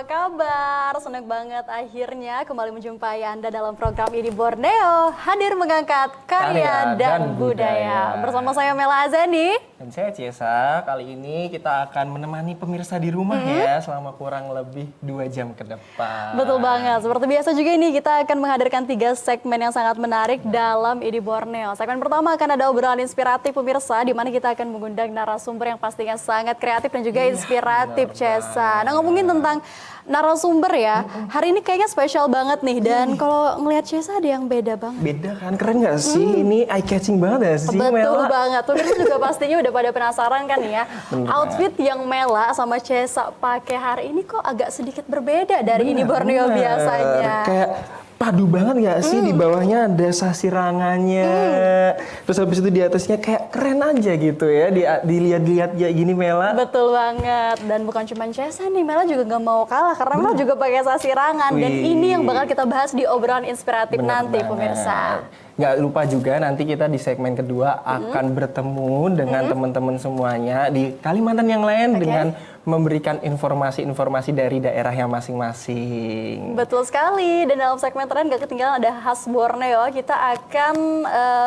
kabar? Senang banget akhirnya kembali menjumpai Anda dalam program ini Borneo, hadir mengangkat karya dan budaya. Bersama saya Mela Azani. Dan saya Ciesa. Kali ini kita akan menemani pemirsa di rumah ya selama kurang lebih 2 jam ke depan. Betul banget. Seperti biasa juga ini kita akan menghadirkan 3 segmen yang sangat menarik dalam ini Borneo. Segmen pertama akan ada obrolan inspiratif pemirsa, di mana kita akan mengundang narasumber yang pastinya sangat kreatif dan juga inspiratif, Ciesa. Nah, ngomongin tentang narasumber ya, hari ini kayaknya spesial banget nih. Dan kalau ngelihat Ciesa ada yang beda banget. Beda kan? Keren gak sih? Ini eye catching banget ya sih, Betul Mela? banget. Pemirsa juga pastinya udah pada penasaran kan ya. Bener. Outfit yang Mela sama Ciesa pakai hari ini kok agak sedikit berbeda dari ini Borneo biasanya. Kayak padu banget gak sih? Di bawahnya ada sasirangannya. Terus habis itu di atasnya kayak keren aja gitu ya. Dilihat-lihat kayak gini, Mela. Betul banget. Dan bukan cuma Ciesa nih, Mela juga gak mau kalah karena Mela juga pakai sasirangan. Dan ini yang bakal kita bahas di obrolan inspiratif nanti, pemirsa. Nggak lupa juga nanti kita di segmen kedua akan bertemu dengan teman-teman semuanya di Kalimantan yang lain dengan memberikan informasi-informasi dari daerahnya masing-masing. Betul sekali. Dan dalam segmen terakhir gak ketinggalan ada khas Borneo. Kita akan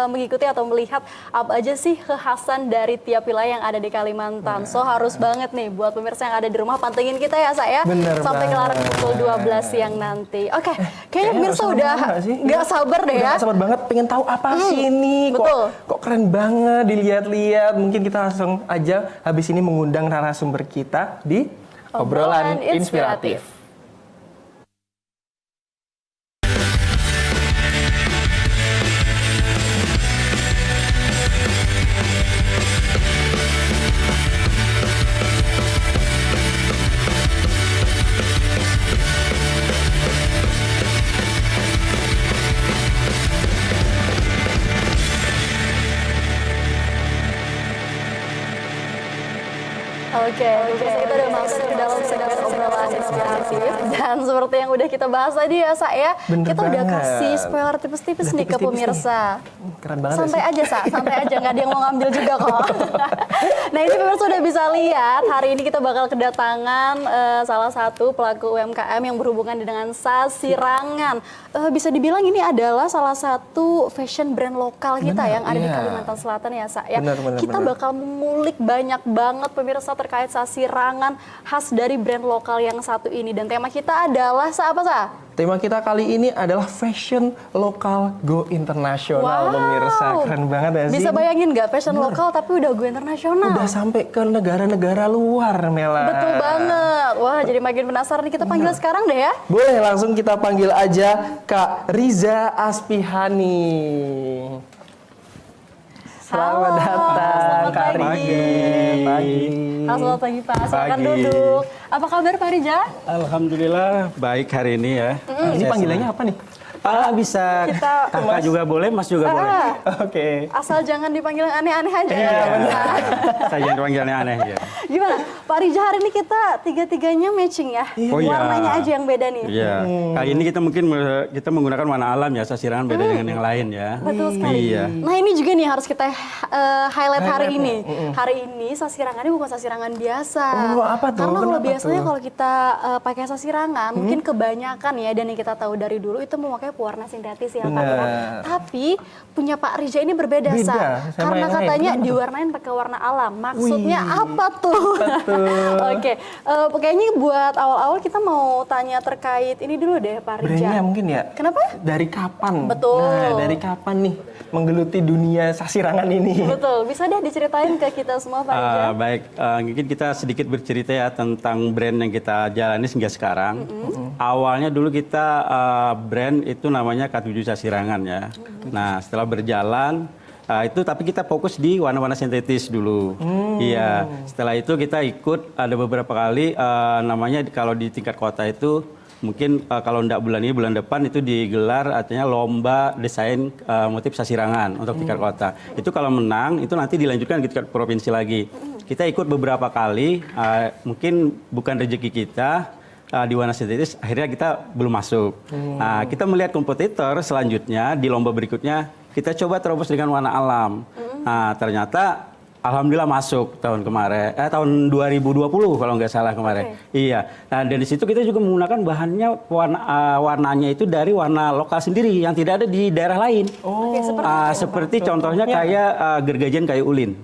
mengikuti atau melihat apa aja sih kekhasan dari tiap wilayah yang ada di Kalimantan. So harus banget nih buat pemirsa yang ada di rumah pantengin kita ya, saya sampai kelaran pukul 12 siang nanti. Oke, kayaknya pemirsa udah gak sabar deh ya. Gak sabar banget pengen tahu apa sih ini. Kok keren banget dilihat-lihat. Mungkin kita langsung aja habis ini mengundang narasumber kita di obrolan inspiratif. Oke, kita udah masuk ke dalam segmen obrolan inspiratif. Dan seperti yang udah kita bahas tadi ya, saya kita udah kasih spoiler tipis-tipis nih ke pemirsa. Keren banget. Santai aja, santai aja, nggak ada yang mau ngambil juga kok. Nah, ini pemirsa udah bisa lihat, hari ini kita bakal kedatangan salah satu pelaku UMKM yang berhubungan dengan sasirangan. Bisa dibilang ini adalah salah satu fashion brand lokal kita yang ada di Kalimantan Selatan ya, Sa. Kita bakal mengulik banyak banget pemirsa terkait sasirangan khas dari brand lokal yang satu ini. Dan tema kita adalah apa, Sa? Tema kita kali ini adalah fashion lokal go internasional, pemirsa. Keren banget ya sih? Bisa bayangin nggak fashion lokal tapi udah go internasional? Udah sampai ke negara-negara luar, Mela. Betul banget. Wah, jadi makin penasaran nih, kita panggil sekarang deh ya. Boleh, langsung kita panggil aja Kak Riza Aspihani. Selamat datang, Kak Riza. Pagi. Selamat pagi, Pak. Silakan duduk. Apa kabar, Pak Riza? Alhamdulillah baik hari ini ya. Ini panggilannya apa nih? Bisa kakak juga boleh, mas juga boleh. Oke. Asal jangan dipanggil yang aneh-aneh aja. Saya jangan dipanggil aneh ya. Gimana? Pak Riza, hari ini kita tiga-tiganya matching ya? Warnanya aja yang beda nih. Iya. Kali ini kita menggunakan warna alam ya, sasirangan beda dengan yang lain ya. Betul sekali. Iya. Nah, ini juga nih harus kita highlight hari ini. Hari ini sasirangannya bukan sasirangan biasa. Oh, apa tuh? Karena kalau Kenapa biasanya tuh? kalau kita pakai sasirangan, mungkin kebanyakan ya, dan yang kita tahu dari dulu itu memakai pewarna sintetis ya, Pak. Tapi punya Pak Riza ini berbeda, Sa. Karena katanya diwarnain pakai warna alam. Maksudnya apa tuh? Oke, kayaknya buat awal-awal kita mau tanya terkait ini dulu deh, Pak Riza. Brandnya mungkin ya? Kenapa? Dari kapan? Betul. Nah, dari kapan nih menggeluti dunia sasirangan ini? Betul, bisa deh diceritain ke kita semua, Pak Riza. Baik, mungkin kita sedikit bercerita ya tentang brand yang kita jalani hingga sekarang. Awalnya dulu kita brand itu namanya K7 Sasirangan ya. Nah, setelah berjalan itu tapi kita fokus di warna-warna sintetis dulu. Iya. Setelah itu kita ikut ada beberapa kali namanya kalau di tingkat kota itu mungkin kalau enggak bulan ini bulan depan itu digelar artinya lomba desain motif sasirangan untuk tingkat kota. Itu kalau menang itu nanti dilanjutkan di tingkat provinsi lagi. Kita ikut beberapa kali, mungkin bukan rezeki kita. Di warna sintetis akhirnya kita belum masuk. Nah, kita melihat kompetitor selanjutnya di lomba berikutnya kita coba terobos dengan warna alam. Nah, ternyata Alhamdulillah masuk tahun kemarin, tahun 2020 kalau nggak salah kemarin. Iya. Nah dari situ kita juga menggunakan bahannya warnanya itu dari warna lokal sendiri yang tidak ada di daerah lain. Oke, Seperti contohnya kayak gergajian kayu ulin.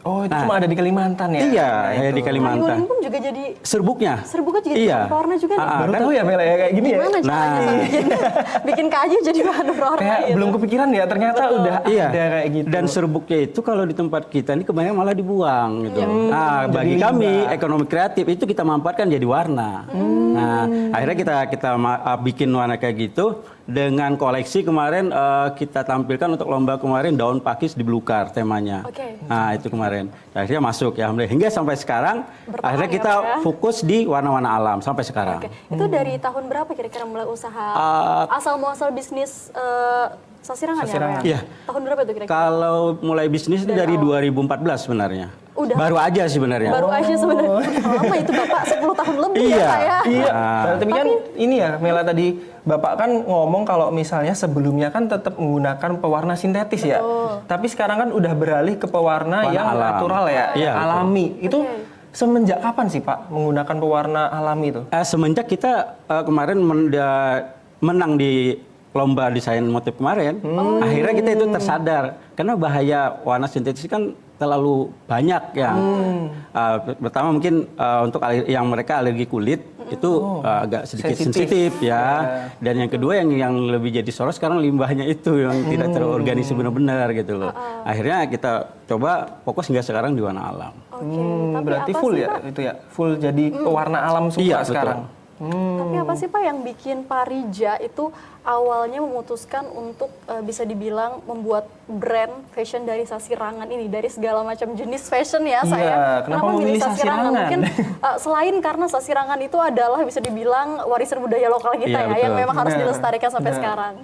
Oh, itu cuma ada di Kalimantan ya? Iya, Nah, di Kalimantan. Ulin pun juga jadi Serbuknya. juga Iya. bahan berwarna juga nih. Baru tahu ya Mela ya kayak gini ya? Gimana caranya tuh bikin kayu jadi bahan berwarna Kayak gitu? belum kepikiran ya, ternyata udah Iya. ada kayak gitu. Dan serbuknya itu kalau di tempat kita ini kebanyakan malah dibuang gitu. Nah, bagi kami ekonomi kreatif itu kita manfaatkan jadi warna. Nah, akhirnya kita bikin warna kayak gitu dengan koleksi kemarin kita tampilkan untuk lomba kemarin daun pakis di Belukar temanya. Nah, itu kemarin. Akhirnya masuk ya alhamdulillah hingga sampai sekarang akhirnya kita fokus di warna-warna alam sampai sekarang. Itu dari tahun berapa kira-kira mulai usaha asal muasal bisnis Sasirangan ya? Pak, ya? Iya. Tahun berapa itu kira-kira? Kalau mulai bisnis itu dari 2014 sebenarnya. Udah. Baru aja sebenarnya. Baru aja sebenarnya. Lama itu Bapak 10 tahun lebih Iya. ya Pak ya? Iya, tapi kan ini ya Mela tadi Bapak kan ngomong kalau misalnya sebelumnya kan tetap menggunakan pewarna sintetis ya. Tapi sekarang kan udah beralih ke pewarna Warna yang alam. natural ya, Iya, alami. Itu semenjak kapan sih Pak menggunakan pewarna alami itu? Semenjak kita kemarin menang di lomba desain motif kemarin, akhirnya kita itu tersadar karena bahaya warna sintetis kan terlalu banyak yang pertama mungkin untuk yang mereka alergi kulit itu agak sedikit sensitif ya. Dan yang kedua yang lebih jadi sorot sekarang limbahnya itu yang tidak terorganisir benar-benar gitu loh. Akhirnya kita coba fokus hingga sekarang di warna alam. Tapi Berarti apa full sih, ya Pak? itu ya, full jadi pewarna alam semua Iya, sekarang. Tapi apa sih Pak yang bikin Pak Rija itu awalnya memutuskan untuk bisa dibilang membuat brand fashion dari Sasirangan ini, dari segala macam jenis fashion ya saya. Kenapa memilih Sasirangan? Mungkin selain karena Sasirangan itu adalah bisa dibilang warisan budaya lokal kita Iya, yang betul. memang harus dilestarikan sampai sekarang.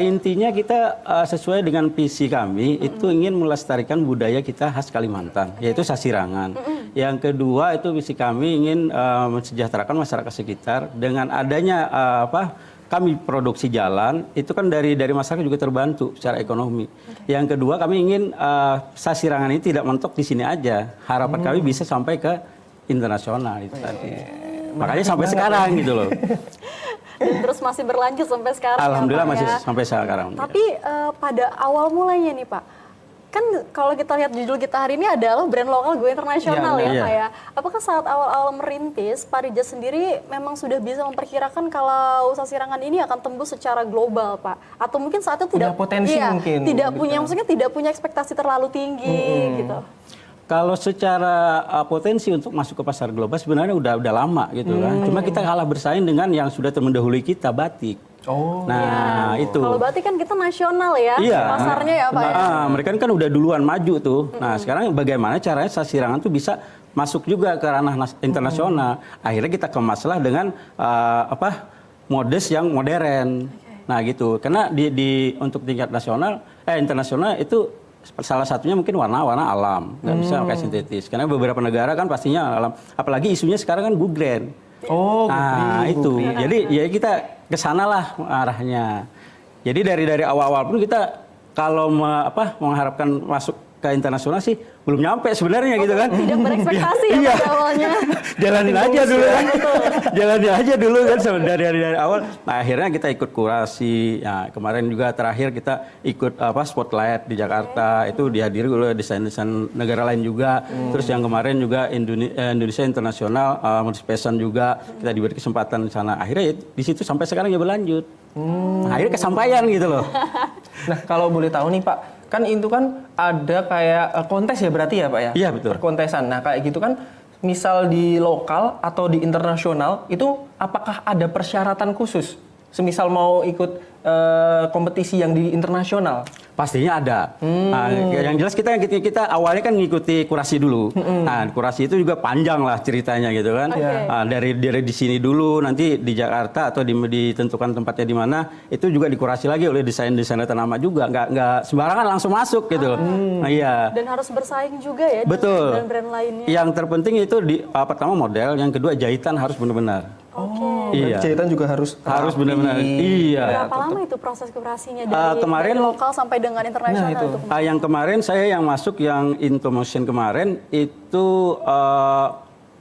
Intinya kita sesuai dengan visi kami itu ingin melestarikan budaya kita khas Kalimantan, yaitu Sasirangan. Yang kedua itu visi kami ingin mensejahterakan masyarakat sekitar dengan adanya kami produksi jalan itu kan dari masyarakat juga terbantu secara ekonomi. Yang kedua kami ingin Sasirangan ini tidak mentok di sini aja. Harapan kami bisa sampai ke internasional itu tadi. Makanya sampai sekarang gitu loh. Dan terus masih berlanjut sampai sekarang. Alhamdulillah ya, Pak, masih ya. sampai sekarang. Tapi pada awal mulanya nih Pak, kan kalau kita lihat judul kita hari ini adalah brand lokal go internasional ya Iya. Pak ya. Apakah saat awal-awal merintis Pak Rija sendiri memang sudah bisa memperkirakan kalau Sasirangan ini akan tembus secara global Pak? Atau mungkin saat itu tidak potensi mungkin. tidak punya, maksudnya tidak punya ekspektasi terlalu tinggi gitu. Kalau secara potensi untuk masuk ke pasar global sebenarnya udah lama gitu kan. Cuma kita kalah bersaing dengan yang sudah mendahului kita, batik. Nah itu. Kalau batik kan kita nasional ya, pasarnya ya Pak ya. Mereka kan udah duluan maju tuh. Nah sekarang bagaimana caranya Sasirangan tuh bisa masuk juga ke ranah internasional. Akhirnya kita kemaslah dengan modus yang modern. Nah gitu. Karena untuk tingkat nasional, internasional itu salah satunya mungkin warna alam, nggak bisa pakai sintetis. Karena beberapa negara kan pastinya alam. Apalagi isunya sekarang kan Go Green. Nah itu. Jadi ya kita kesana lah arahnya. Jadi dari awal-awal pun kita kalau mengharapkan masuk ke internasional sih belum nyampe sebenarnya gitu kan. Tidak berekspektasi ya pada awalnya. Jalanin aja dulu kan. Jalanin aja dulu kan dari awal. Nah, akhirnya kita ikut kurasi. Ya, kemarin juga terakhir kita ikut spotlight di Jakarta. Itu dihadiri oleh desain-desain negara lain juga. Terus yang kemarin juga Indonesia Internasional Multi Fashion juga kita diberi kesempatan di sana. Akhirnya di situ sampai sekarang ya berlanjut. Nah, akhirnya kesampaian gitu loh. Nah, kalau boleh tahu nih Pak, kan itu kan ada kayak kontes ya berarti ya Pak ya? Iya betul. Perkontesan. Nah kayak gitu kan misal di lokal atau di internasional itu apakah ada persyaratan khusus? Semisal mau ikut kompetisi yang di internasional? Pastinya ada. Nah, yang jelas kita awalnya kan ngikuti kurasi dulu. Nah, kurasi itu juga panjang lah ceritanya gitu kan. Nah, dari di sini dulu, nanti di Jakarta atau ditentukan tempatnya di mana, itu juga dikurasi lagi oleh desainer ternama juga. Nggak sembarangan langsung masuk gitu. Nah, iya. Dan harus bersaing juga ya Betul. dengan brand-brand lainnya. Yang terpenting itu pertama model, yang kedua jahitan harus benar-benar. Iya. Jahitan juga harus benar-benar. Iya. Berapa lama itu proses kurasinya dari, Kemarin dari lokal sampai dengan internasional itu. itu? Yang kemarin saya yang masuk yang Intomotion kemarin itu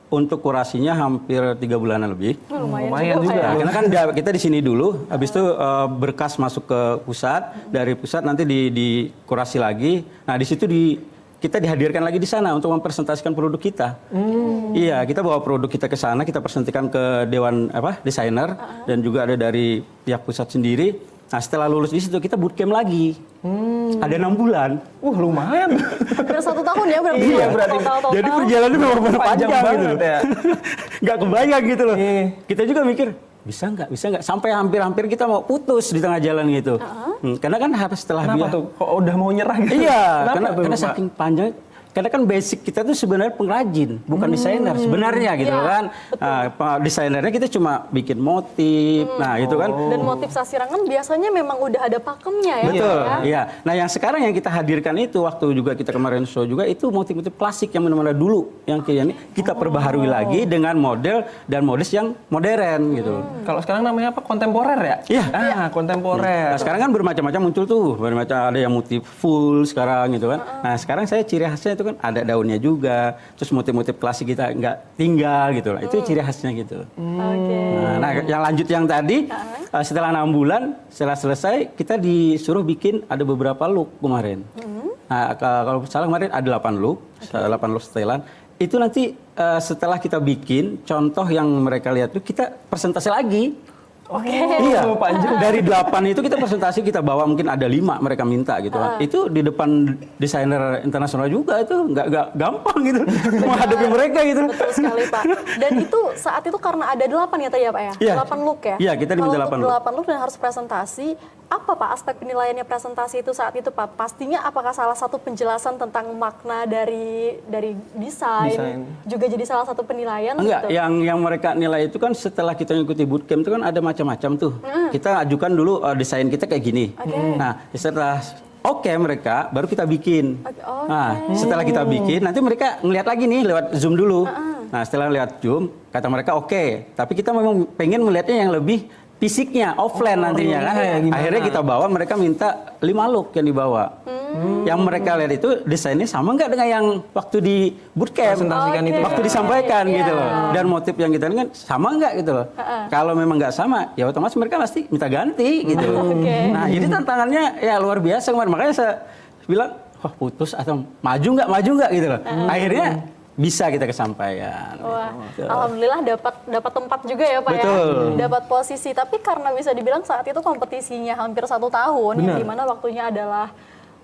untuk kurasinya hampir 3 bulanan lebih. Lumayan juga. Nah, karena kan kita di sini dulu, habis itu berkas masuk ke pusat, dari pusat nanti dikurasi lagi. Nah di situ kita dihadirkan lagi di sana untuk mempresentasikan produk kita. Iya, kita bawa produk kita ke sana, kita presentasikan ke dewan desainer dan juga ada dari pihak pusat sendiri. Nah setelah lulus di situ kita bootcamp lagi. Ada 6 bulan. Lumayan. Hampir 1 tahun ya berarti. Iya, berarti. Total. Jadi perjalanannya memang panjang banget gitu. ya. Nggak kebayang gitu loh. Iya. Kita juga mikir, bisa nggak? Sampai hampir-hampir kita mau putus di tengah jalan gitu. Karena kan setelah Kenapa tuh? Kok udah mau nyerah gitu? Iya, Kenapa tuh, karena Pak? saking panjang. Karena kan basic kita tuh sebenarnya pengrajin, bukan desainer sebenarnya gitu Iya, kan. Nah, desainernya kita cuma bikin motif, nah gitu kan. Dan motif sasirangan biasanya memang udah ada pakemnya ya. Betul, ya? iya. Nah yang sekarang yang kita hadirkan itu waktu juga kita kemarin show juga itu motif-motif klasik yang benar-benar dulu yang kita perbaharui lagi dengan model dan modis yang modern gitu. Kalau sekarang namanya apa? Kontemporer ya? Iya. Kontemporer. Nah sekarang kan bermacam-macam muncul tuh, ada yang motif full sekarang gitu kan. Nah sekarang saya ciri khasnya itu kan ada daunnya juga, terus motif-motif klasik kita nggak tinggal gitu lah. Itu ciri khasnya gitu. Oke. Nah, yang lanjut yang tadi, setelah 6 bulan, setelah selesai, kita disuruh bikin ada beberapa look kemarin. Nah, kalau salah kemarin ada 8 look, 8 look setelan. Itu nanti setelah kita bikin, contoh yang mereka lihat itu kita presentasi lagi. Iya, dari 8 itu kita presentasi, kita bawa mungkin ada 5 mereka minta gitu kan. Itu di depan desainer internasional juga, itu nggak gampang gitu menghadapi mereka gitu. Betul sekali Pak. Dan itu saat itu karena ada 8 ya tadi ya Pak ya? Iya. 8 look ya? Iya, kita diminta Kalau 8 untuk look. 8 look dan harus presentasi, apa Pak aspek penilaiannya presentasi itu saat itu Pak? Pastinya apakah salah satu penjelasan tentang makna dari desain juga jadi salah satu penilaian? Enggak, gitu? yang mereka nilai itu kan setelah kita ngikuti bootcamp itu kan ada macam-macam tuh. Kita ajukan dulu desain kita kayak gini. Nah, setelah oke mereka baru kita bikin. Nah, setelah kita bikin nanti mereka ngeliat lagi nih lewat Zoom dulu. Nah, setelah lihat Zoom kata mereka oke, tapi kita memang pengen melihatnya yang lebih fisiknya, offline nantinya kan. Akhirnya kita bawa, mereka minta 5 look yang dibawa. Yang mereka lihat itu desainnya sama nggak dengan yang waktu di bootcamp, waktu disampaikan gitu loh. Dan motif yang kita lihat sama nggak gitu loh. Kalau memang nggak sama, ya otomatis mereka pasti minta ganti gitu. Nah, jadi tantangannya ya luar biasa kemarin. Makanya saya bilang, wah putus atau maju nggak gitu loh. Akhirnya bisa kita kesampaian. Wah, alhamdulillah dapat tempat juga ya Pak. Betul. Ya, dapat posisi. Tapi karena bisa dibilang saat itu kompetisinya hampir 1 tahun, yang dimana waktunya adalah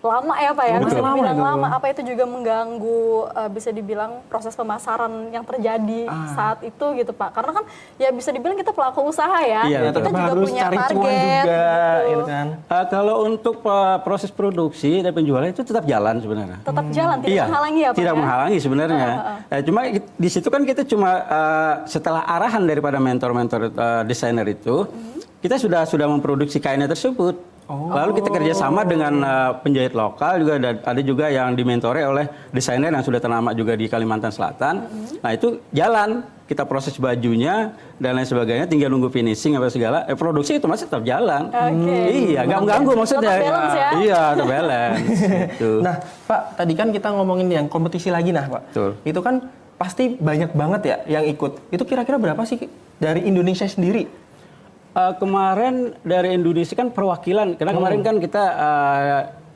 lama ya Pak ya, bisa dibilang lama. Apa itu juga mengganggu bisa dibilang proses pemasaran yang terjadi saat itu gitu Pak? Karena kan ya bisa dibilang kita pelaku usaha ya, Iya, kita juga harus punya cari cuan target. juga, Gitu. gitu kan. Kalau untuk proses produksi dan penjualan itu tetap jalan sebenarnya. Tetap jalan, tidak menghalangi ya Pak? Tidak ya? menghalangi sebenarnya. Cuma di situ kan kita cuma setelah arahan daripada mentor-mentor desainer itu, kita sudah memproduksi kainnya tersebut. Lalu kita kerjasama dengan penjahit lokal juga, ada juga yang dimentore oleh desainer yang sudah ternama juga di Kalimantan Selatan. Nah itu jalan, kita proses bajunya dan lain sebagainya, tinggal nunggu finishing apa segala. Produksi itu masih tetap jalan. Iya, nggak mengganggu maksudnya. Tetap balance ya? Iya, tetap balance. Gitu. Nah, Pak, tadi kan kita ngomongin yang kompetisi lagi nah, Pak. Betul. Itu kan pasti banyak banget ya yang ikut. Itu kira-kira berapa sih dari Indonesia sendiri? Kemarin dari Indonesia kan perwakilan, karena kemarin kan kita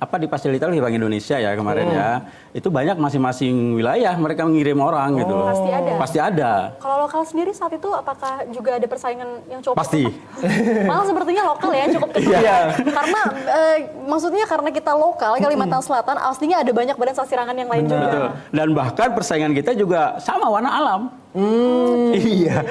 difasilitasi oleh Bank Indonesia ya kemarin ya. Itu banyak masing-masing wilayah mereka mengirim orang gitu loh. Pasti ada. Pasti ada. Kalau lokal sendiri saat itu apakah juga ada persaingan yang cukup Pasti. ketat? Malah sepertinya lokal ya cukup ketat. Iya. Karena maksudnya karena kita lokal Kalimantan Selatan, pastinya ada banyak badan sasirangan yang lain juga. Betul. Dan bahkan persaingan kita juga sama warna alam. Iya.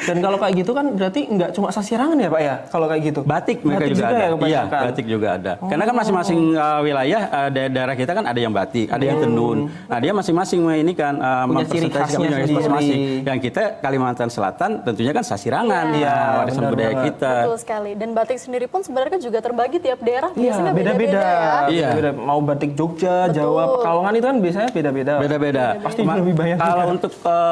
Dan kalau kayak gitu kan berarti nggak cuma sasirangan ya Pak ya? Kalau kayak gitu. Batik mereka juga ada. ya Iya, kebanyakan? batik juga ada. Karena kan masing-masing wilayah daerah kita kan ada yang batik, ada yang tenun. Nah, dia masing-masing ini kan Punya ciri khasnya masing-masing. sendiri. Yang kita Kalimantan Selatan tentunya kan sasirangan. Iya. Ya, warisan benar budaya banget. kita. Betul sekali. Dan batik sendiri pun sebenarnya kan juga terbagi tiap daerah. Iya, Biasanya beda-beda. ya. Iya. Beda. Mau batik Jogja, Jawa, Pekalongan itu kan biasanya beda-beda. Beda-beda. Pasti lebih banyak Kalau juga. untuk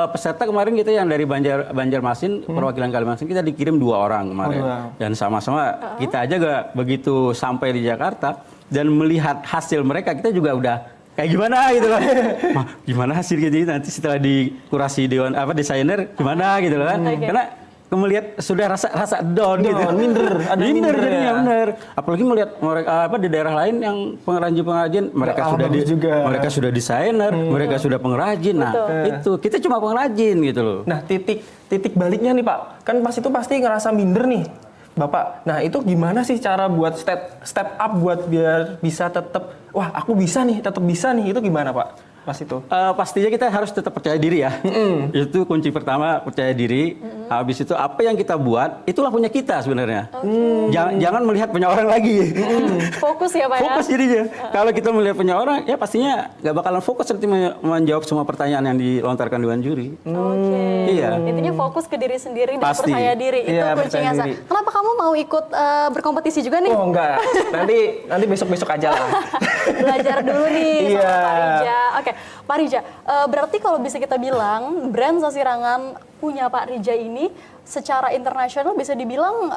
peserta Jakarta kemarin kita yang dari Banjarmasin, perwakilan Kalimantan kita dikirim 2 orang kemarin. Dan sama-sama kita aja gak begitu sampai di Jakarta dan melihat hasil mereka, kita juga udah kayak gimana gitu kan. Gimana hasilnya jadi nanti setelah dikurasi desainer gimana gitu kan. Karena melihat sudah rasa down gitu. Minder jadinya bener. Apalagi melihat mereka di daerah lain yang pengrajin mereka sudah desainer, mereka sudah pengrajin. Nah, itu kita cuma pengrajin gitu loh. Nah, titik baliknya nih Pak. Kan pas itu pasti ngerasa minder nih, Bapak. Nah, itu gimana sih cara buat step up buat biar bisa tetap, wah aku bisa nih, tetap bisa nih. Itu gimana Pak? Pas itu? Pastinya kita harus tetap percaya diri ya. Itu kunci pertama, percaya diri. Habis itu apa yang kita buat, itulah punya kita sebenarnya. Jangan melihat punya orang lagi. Fokus ya Pak ya? Fokus jadinya. Kalau kita melihat punya orang, ya pastinya nggak bakalan fokus nanti menjawab semua pertanyaan yang dilontarkan Dewan Juri. Iya. Intinya fokus ke diri sendiri dan Pasti. percaya diri. Itu Iya, kuncinya. percaya diri. Kenapa kamu mau ikut berkompetisi juga nih? Oh enggak, nanti besok aja lah. Belajar dulu nih sama Iya. Pak Rija. Oke, Pak Rija, berarti kalau bisa kita bilang brand Sasirangan punya Pak Rija ini secara internasional bisa dibilang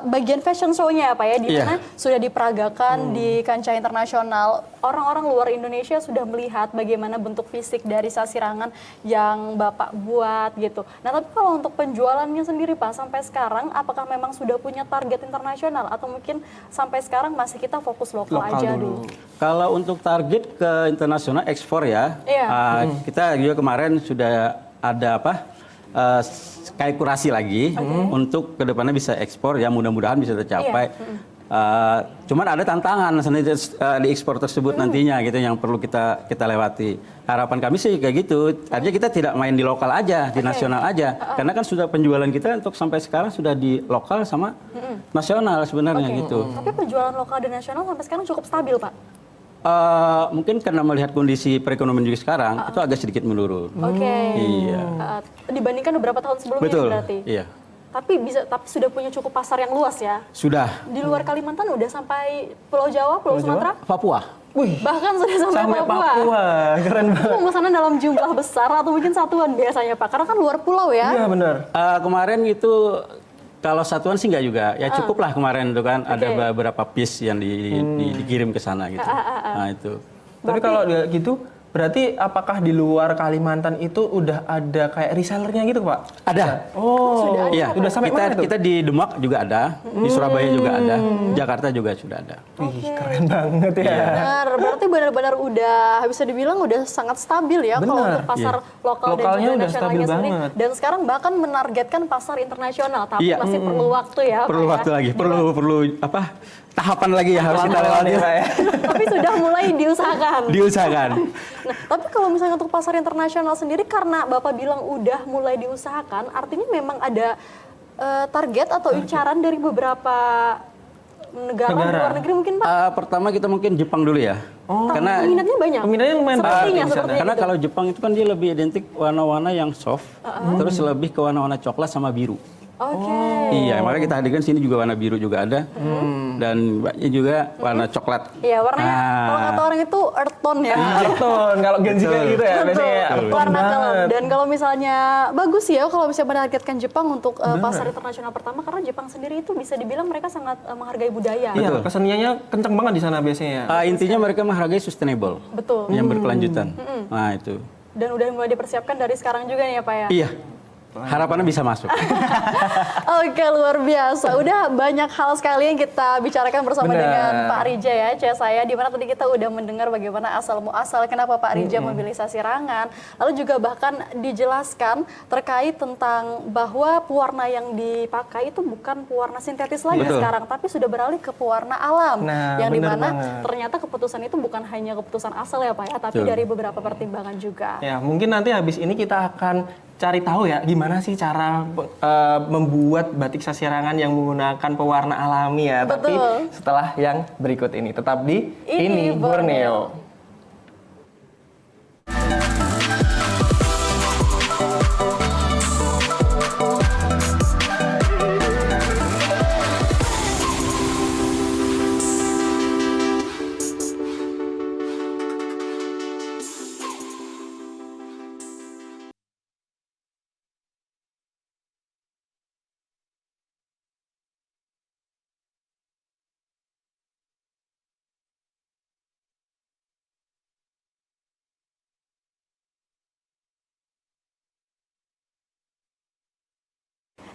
bagian fashion show-nya ya Pak ya, di mana sudah diperagakan di kancah internasional. Orang-orang luar Indonesia sudah melihat bagaimana bentuk fisik dari Sasirangan yang Bapak buat gitu. Nah, tapi kalau untuk penjualannya sendiri Pak, sampai sekarang apakah memang sudah punya target internasional atau mungkin sampai sekarang masih kita fokus lokal aja dulu? Kalau untuk target ke internasional ekspor ya, kita juga kemarin sudah ada kayak kurasi lagi untuk kedepannya bisa ekspor ya, mudah-mudahan bisa tercapai. Cuman ada tantangan di ekspor tersebut nantinya gitu yang perlu kita lewati. Harapan kami sih kayak gitu. Artinya kita tidak main di lokal aja, di nasional aja. Karena kan sudah penjualan kita untuk sampai sekarang sudah di lokal sama nasional sebenarnya gitu. Tapi penjualan lokal dan nasional sampai sekarang cukup stabil Pak? Mungkin karena melihat kondisi perekonomian juga sekarang itu agak sedikit menurun. Iya. Dibandingkan beberapa tahun sebelumnya Betul. berarti. Iya. Tapi sudah punya cukup pasar yang luas ya. Sudah. Di luar Kalimantan udah sampai Pulau Jawa, Pulau Sumatera, Papua. Wih, bahkan sudah sampai Papua. Keren banget. Pemesanan dalam jumlah besar atau mungkin satuan biasanya Pak? Karena kan luar pulau ya. Iya benar. Kemarin itu kalau satuan sih nggak juga, ya cukup lah kemarin itu kan ada beberapa piece yang dikirim ke sana gitu. Nah itu. Tapi kalau gitu, berarti apakah di luar Kalimantan itu udah ada kayak resellernya gitu Pak? Ada. Oh, Iya. udah sampai mana tuh? Kita di Demak juga ada, di Surabaya juga ada, Jakarta juga sudah ada. Wih, keren banget ya. Benar, berarti benar-benar udah bisa dibilang udah sangat stabil ya kalau untuk pasar lokal dan Lokalnya juga udah nasionalnya stabil sendiri. banget. Dan sekarang bahkan menargetkan pasar internasional, tapi masih perlu waktu ya. Perlu Pak, waktu ya. lagi, perlu tahapan lagi ya harus kita lewati. Tapi sudah mulai diusahakan. Diusahakan. Nah, tapi kalau misalnya untuk pasar internasional sendiri karena Bapak bilang udah mulai diusahakan, artinya memang ada target atau incaran dari beberapa negara di luar negeri mungkin Pak? Pertama kita mungkin Jepang dulu ya. Karena Peminatnya banyak. Peminatnya lumayan Sepertinya karena gitu. kalau Jepang itu kan dia lebih identik warna-warna yang soft, terus lebih ke warna-warna coklat sama biru. Oke. Iya, makanya kita hadirkan sini juga warna biru juga ada, dan mbaknya juga warna coklat. Iya, warnanya kalau kata orang itu earth tone ya. Karton, kalau Gen Z kayak gitu ya, biasanya earth tone Warna kelam. banget. Dan kalau misalnya bagus ya kalau bisa menargetkan Jepang untuk pasar internasional pertama, karena Jepang sendiri itu bisa dibilang mereka sangat menghargai budaya. Iya, keseniannya kenceng banget di sana biasanya. Intinya mereka menghargai sustainable, Betul. yang berkelanjutan. Nah itu. Dan udah mulai dipersiapkan dari sekarang juga nih ya Pak ya. Iya. Harapannya bisa masuk. Oke, luar biasa. Udah banyak hal sekali yang kita bicarakan bersama dengan Pak Rija ya, Cek saya. Dimana tadi kita udah mendengar bagaimana asal muasal kenapa Pak Rija memilih Sasirangan. Lalu juga bahkan dijelaskan terkait tentang bahwa pewarna yang dipakai itu bukan pewarna sintetis lagi sekarang, tapi sudah beralih ke pewarna alam. Nah, yang bener dimana banget. ternyata keputusan itu bukan hanya keputusan asal ya Pak ya, tapi dari beberapa pertimbangan juga. Ya, mungkin nanti habis ini kita akan cari tahu ya gimana sih cara membuat batik Sasirangan yang menggunakan pewarna alami ya. Betul. Tapi setelah yang berikut ini tetap di Ini Borneo.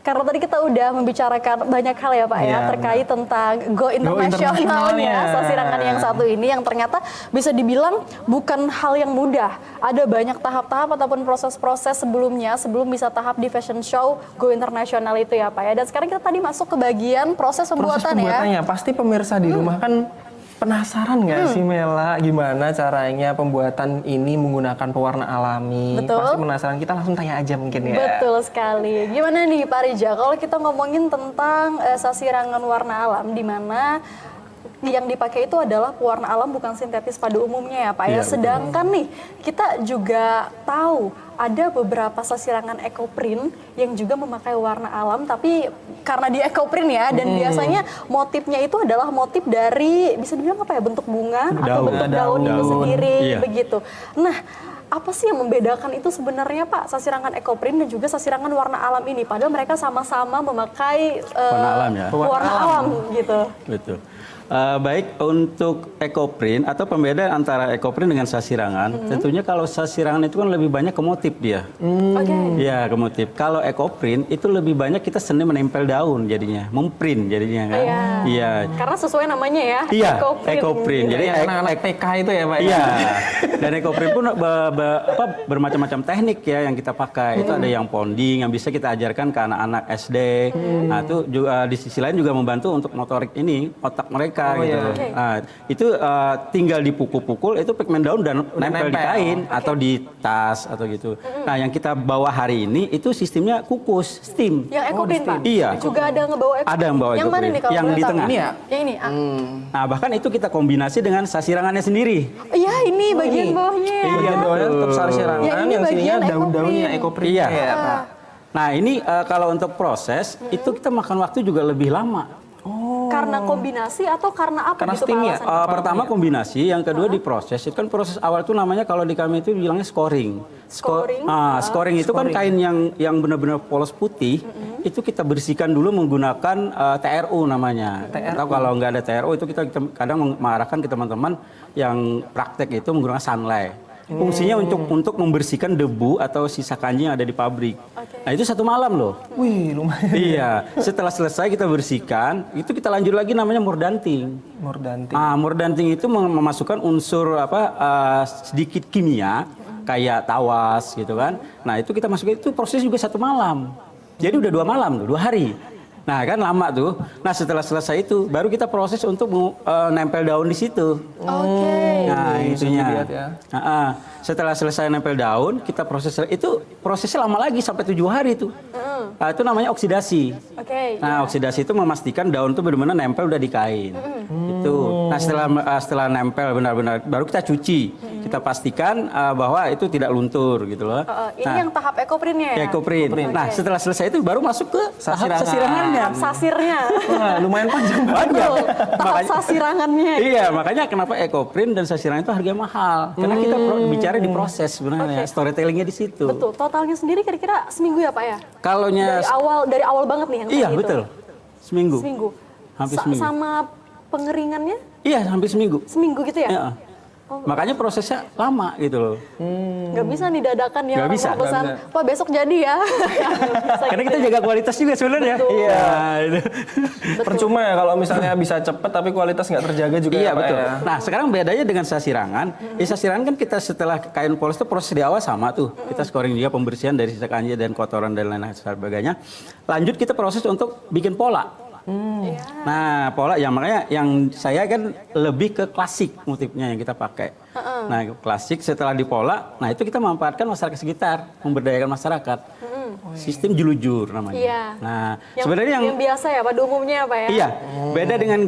karena tadi kita udah membicarakan banyak hal ya Pak ya, Iya, terkait tentang go internasionalnya Sasirangan yang satu ini, yang ternyata bisa dibilang bukan hal yang mudah. Ada banyak tahap-tahap ataupun proses-proses sebelumnya sebelum bisa tahap di fashion show go internasional itu ya Pak ya. Dan sekarang kita tadi masuk ke bagian proses pembuatan ya. Pembuatannya pasti pemirsa di rumah kan penasaran nggak sih Mela gimana caranya pembuatan ini menggunakan pewarna alami? Betul. Pasti penasaran, kita langsung tanya aja mungkin ya. Betul sekali. Gimana nih Pak Rija, kalau kita ngomongin tentang sasirangan warna alam, di mana yang dipakai itu adalah pewarna alam bukan sintetis pada umumnya ya Pak ya. Iya, Sedangkan nih kita juga tahu ada beberapa sasirangan ekoprint yang juga memakai warna alam, tapi karena di ekoprint ya, dan biasanya motifnya itu adalah motif dari bisa dibilang apa ya, bentuk bunga atau bentuk daun itu sendiri begitu. Nah, apa sih yang membedakan itu sebenarnya Pak, sasirangan ekoprint dan juga sasirangan warna alam ini? Padahal mereka sama-sama memakai warna alam ya. Warna alam gitu. Betul. Baik untuk ekoprint atau pembedaan antara ekoprint dengan sasirangan, tentunya kalau sasirangan itu kan lebih banyak ke motif dia. Oke. Ya, ke motif. Kalau ekoprint itu lebih banyak kita seni menempel daun jadinya, memprint jadinya kan. Iya. Karena sesuai namanya ya. Iya, ekoprint. Gitu. Jadi anak-anak TK itu ya Pak. Iya. Dan ekoprint pun bermacam-macam teknik ya yang kita pakai. Itu ada yang ponding yang bisa kita ajarkan ke anak-anak SD. Nah, itu juga di sisi lain juga membantu untuk motorik ini, otak mereka gitu. Okay. Nah, itu tinggal dipukul-pukul itu pigmen daun dan nempel di kain atau di tas atau gitu. Nah, yang kita bawa hari ini itu sistemnya kukus, steam. Yang ekoprint Pak? Iya. Juga ada yang ngebawa ekoprint? Ada yang bawa Yang mana ekoprint. nih kalau Yang boleh di tahu? tengah. Ini ya? Yang ini? Nah, bahkan itu kita kombinasi dengan sasirangannya sendiri. Iya, ini bagian bawahnya. Iya, bawahnya tetap sasirangan, Ya, ini yang sininya bagian daun-daunnya ekoprint. ekoprint. Iya. Ya, Pak. Nah, ini kalau untuk proses itu kita makan waktu juga lebih lama. Karena kombinasi atau karena apa Karena gitu Pak steam ya? alasannya? Pertama kombinasi, yang kedua diproses. Itu kan proses awal itu namanya kalau di kami itu bilangnya scoring. Scoring? Scoring itu kan kain yang benar-benar polos putih. Itu kita bersihkan dulu menggunakan TRU namanya. Atau kalau nggak ada TRU itu kita kadang mengarahkan ke teman-teman yang praktek itu menggunakan sunlight. Fungsinya untuk membersihkan debu atau sisa kanji yang ada di pabrik. Nah, itu 1 malam loh. Wih, lumayan. Iya, setelah selesai kita bersihkan, itu kita lanjut lagi namanya mordanting. Mordanting. Mordanting itu memasukkan unsur sedikit kimia kayak tawas gitu kan. Nah, itu kita masukin, itu proses juga 1 malam. Jadi udah 2 malam tuh, 2 hari. Nah, kan lama tuh. Nah, setelah selesai itu baru kita proses untuk nempel daun di situ. Oke. Nah, itunya. dilihat ya. Setelah selesai nempel daun, kita proses itu prosesnya lama lagi sampai 7 hari tuh. Itu namanya oksidasi. Oke. Nah, oksidasi itu memastikan daun itu benar-benar nempel udah di kain. Itu. Nah, setelah nempel benar-benar baru kita cuci. Kita pastikan bahwa itu tidak luntur gitu loh. Ini yang tahap ekoprintnya ya? Ekoprint. Nah, setelah selesai itu baru masuk ke tahap sasirangannya. Tahap sasirnya. Wah, lumayan panjang banget. Betul. Tahap sasirangannya. Iya, makanya kenapa ekoprint dan sasirangan itu harganya mahal. Karena kita bicara di proses sebenarnya, storytellingnya di situ. Betul. Totalnya sendiri kira-kira seminggu ya Pak ya? Kalau Dari awal banget nih yang iya tadi itu. betul, seminggu. Hampir seminggu. Sama pengeringannya Iya, hampir seminggu. seminggu gitu ya? Iya. Makanya prosesnya lama gitu loh. Nggak bisa nih dadakan ya Nggak orang bisa. mau pesan, Pak besok jadi ya. Karena kita jaga kualitas juga sebenarnya. Betul. Iya. Itu. Percuma ya kalau misalnya bisa cepet tapi kualitas nggak terjaga juga Iya ya, Pak betul. ya. Nah sekarang bedanya dengan sasirangan. Sasirangan kan kita setelah kain polos itu proses di awal sama tuh. Kita scoring juga pembersihan dari sisa kanji dan kotoran dan lain-lain sebagainya. Lanjut kita proses untuk bikin pola. Nah, pola yang makanya yang saya kan lebih ke klasik motifnya yang kita pakai. Nah, klasik setelah dipola, nah itu kita memanfaatkan masyarakat sekitar, memberdayakan masyarakat. Sistem julujur namanya. Iya. Nah, Yang, sebenarnya yang biasa ya pada umumnya Pak ya? Iya, beda dengan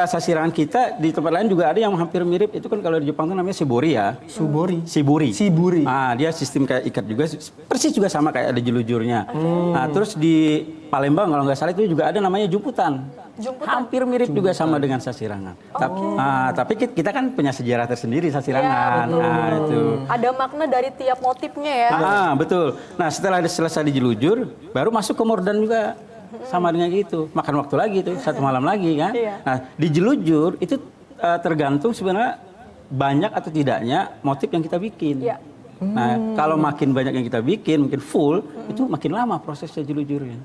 sasirangan kita di tempat lain juga ada yang hampir mirip. Itu kan kalau di Jepang itu namanya shibori ya. Shibori. Dia sistem kayak ikat juga, persis juga sama kayak ada jelujurnya. Nah, terus di Palembang kalau nggak salah itu juga ada namanya jumputan. Hampir mirip juga sama dengan sasirangan. Tapi kita kan punya sejarah tersendiri sasirangan. Iya, Nah, itu. Ada makna dari tiap motifnya ya? Betul. Nah, setelah selesai dijelujur, baru masuk ke mordan juga. Sama dengan gitu. Makan waktu lagi tuh, 1 malam lagi kan. Iya. Nah, dijelujur itu tergantung sebenarnya banyak atau tidaknya motif yang kita bikin. Iya. Nah, kalau makin banyak yang kita bikin, mungkin full, itu makin lama prosesnya jujur-jurnya.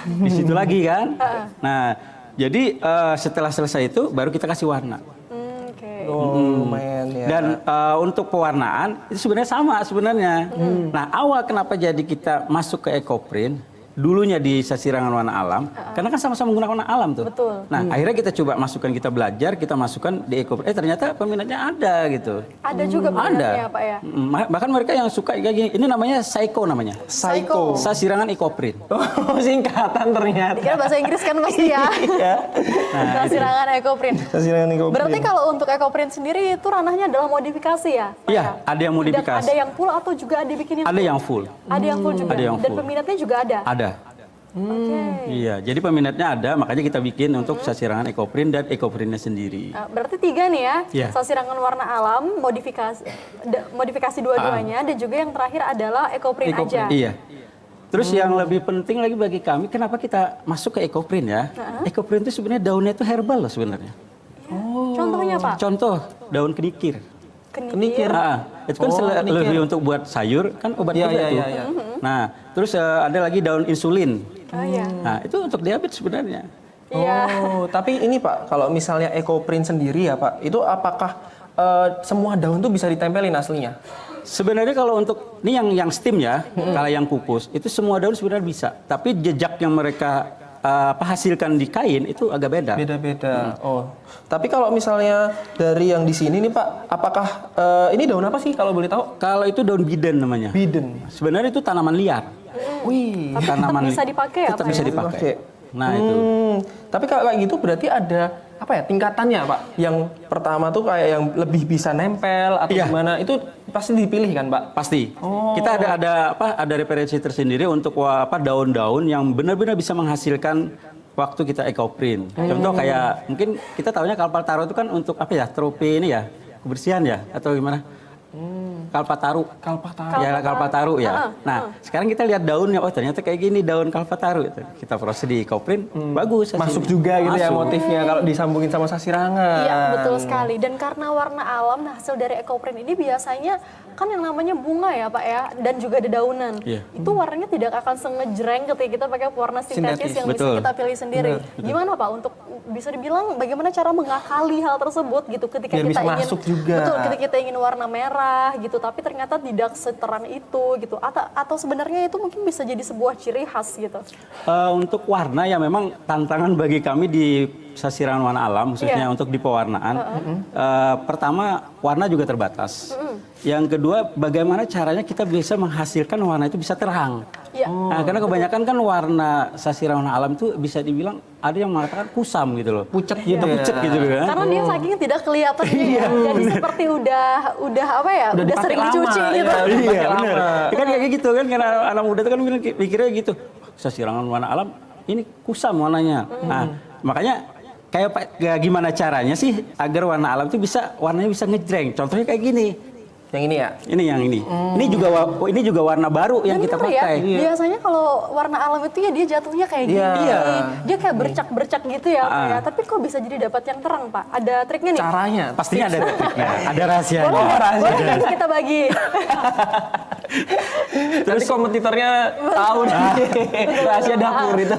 Di situ lagi kan. Nah, jadi setelah selesai itu baru kita kasih warna. Oh, lumayan ya. Dan untuk pewarnaan itu sebenarnya sama sebenarnya. Nah, awal kenapa jadi kita masuk ke EcoPrint? Dulunya di Sasirangan Warna Alam, karena kan sama-sama menggunakan warna alam tuh. Betul. Nah, akhirnya kita coba masukkan, kita belajar, kita masukkan di EcoPrint. Ternyata peminatnya ada gitu. Ada juga peminatnya Pak ya? Bahkan mereka yang suka kayak gini, ini namanya Saiko namanya. Saiko. Sasirangan EcoPrint. Oh, singkatan ternyata. Dikira bahasa Inggris kan pasti ya. Iya. Sasirangan EcoPrint. Sasirangan EcoPrint. Berarti kalau untuk EcoPrint sendiri itu ranahnya adalah modifikasi ya? Pak Iya, ada yang modifikasi. Ada yang full atau juga dibikinin Ada yang full. Ada yang full juga. Ada yang Dan full. peminatnya juga ada. Ada. Oke. Iya, jadi peminatnya ada, makanya kita bikin untuk Sasirangan EcoPrint dan EcoPrintnya sendiri. Berarti 3 nih ya, Iya. Sasirangan Warna Alam, modifikasi dua-duanya, dan juga yang terakhir adalah EcoPrint aja. Iya. Terus yang lebih penting lagi bagi kami, kenapa kita masuk ke EcoPrint ya? EcoPrint itu sebenarnya daunnya itu herbal loh sebenarnya. Contohnya Pak? Contoh, daun kenikir. Kenikir. Itu kan lebih untuk buat sayur, kan obat Iya, juga iya, tuh. iya. Nah, terus ada lagi daun insulin. Oh iya. Nah, itu untuk diabetes sebenarnya. Iya. Oh, tapi ini Pak, kalau misalnya EcoPrint sendiri ya Pak, itu apakah semua daun tuh bisa ditempelin aslinya? Sebenarnya kalau untuk ini yang stem ya, kalau yang kukus itu semua daun sebenarnya bisa. Tapi jejak yang mereka hasilkan di kain itu agak beda. Beda-beda. Oh, tapi kalau misalnya dari yang di sini nih Pak, apakah ini daun apa sih kalau boleh tahu? Kalau itu daun biden namanya. Biden. Sebenarnya itu tanaman liar. Wih. Tapi tetap bisa dipakai ya Tetap Pak bisa ya? dipakai. Oke. Nah itu. Tapi kalau kayak gitu berarti ada apa ya tingkatannya Pak? Yang pertama tuh kayak yang lebih bisa nempel atau Iya. gimana? Itu pasti dipilih kan Pak? Pasti. Oh. Kita ada referensi tersendiri untuk daun-daun yang benar-benar bisa menghasilkan waktu kita EcoPrint. Contoh kayak mungkin kita tahunya Kalpataru itu kan untuk apa ya? Trope ini ya, kebersihan ya atau gimana? Kalpataru. Kalpataru. Ya, Kalpataru ya. Nah, sekarang kita lihat daunnya, oh ternyata kayak gini daun Kalpataru itu. Kita proses di EcoPrint, bagus. Masuk hasilnya. juga gitu ya Masuk. motifnya kalau disambungin sama Sasirangan. Iya, betul sekali. Dan karena warna alam, nah hasil dari EcoPrint ini biasanya kan yang namanya bunga ya Pak ya, dan juga dedaunan. Iya. Itu warnanya tidak akan sengejreng ketika kita pakai warna sintetis Sintetis, yang bisa betul. kita pilih sendiri. Gimana Pak untuk bisa dibilang bagaimana cara mengakali hal tersebut gitu ketika Biar kita bisa ingin masuk juga. betul ketika kita ingin warna merah gitu, tapi ternyata tidak seterang itu gitu. Atau sebenarnya itu mungkin bisa jadi sebuah ciri khas gitu. Untuk warna ya memang tantangan bagi kami di Sasirangan Warna Alam, khususnya untuk di pewarnaan. Pertama, warna juga terbatas. Yang kedua, bagaimana caranya kita bisa menghasilkan warna itu bisa terang. Iya. Nah, karena kebanyakan kan warna Sasirangan Warna Alam itu bisa dibilang ada yang mengatakan kusam gitu loh. Pucet gitu ya. Pucet gitu kan. Karena dia saking tidak kelihatan ya. Jadi seperti udah apa ya? Udah dipakai sering lama, dicuci ya. gitu. Udah dipakai Iya benar. lama. Ya kan kayak gitu kan, karena anak muda itu kan pikirnya gitu. Sasirangan Warna Alam ini kusam warnanya. Nah, makanya kayak gimana caranya sih agar warna alam itu warnanya bisa ngejreng. Contohnya kayak gini. Yang ini ya? Ini yang ini. Ini juga warna baru yang kita Bener ya, pakai. biasanya kalau warna alam itu ya dia jatuhnya kayak gini. Iya. Dia kayak bercak-bercak gitu ya, Pak ya. Tapi kok bisa jadi dapat yang terang, Pak? Ada triknya nih? Caranya. Pastinya ada triknya, ada rahasianya. Boleh nggak? Boleh nanti kita bagi. Nanti kompetitornya tahu nih. Rahasia dapur itu.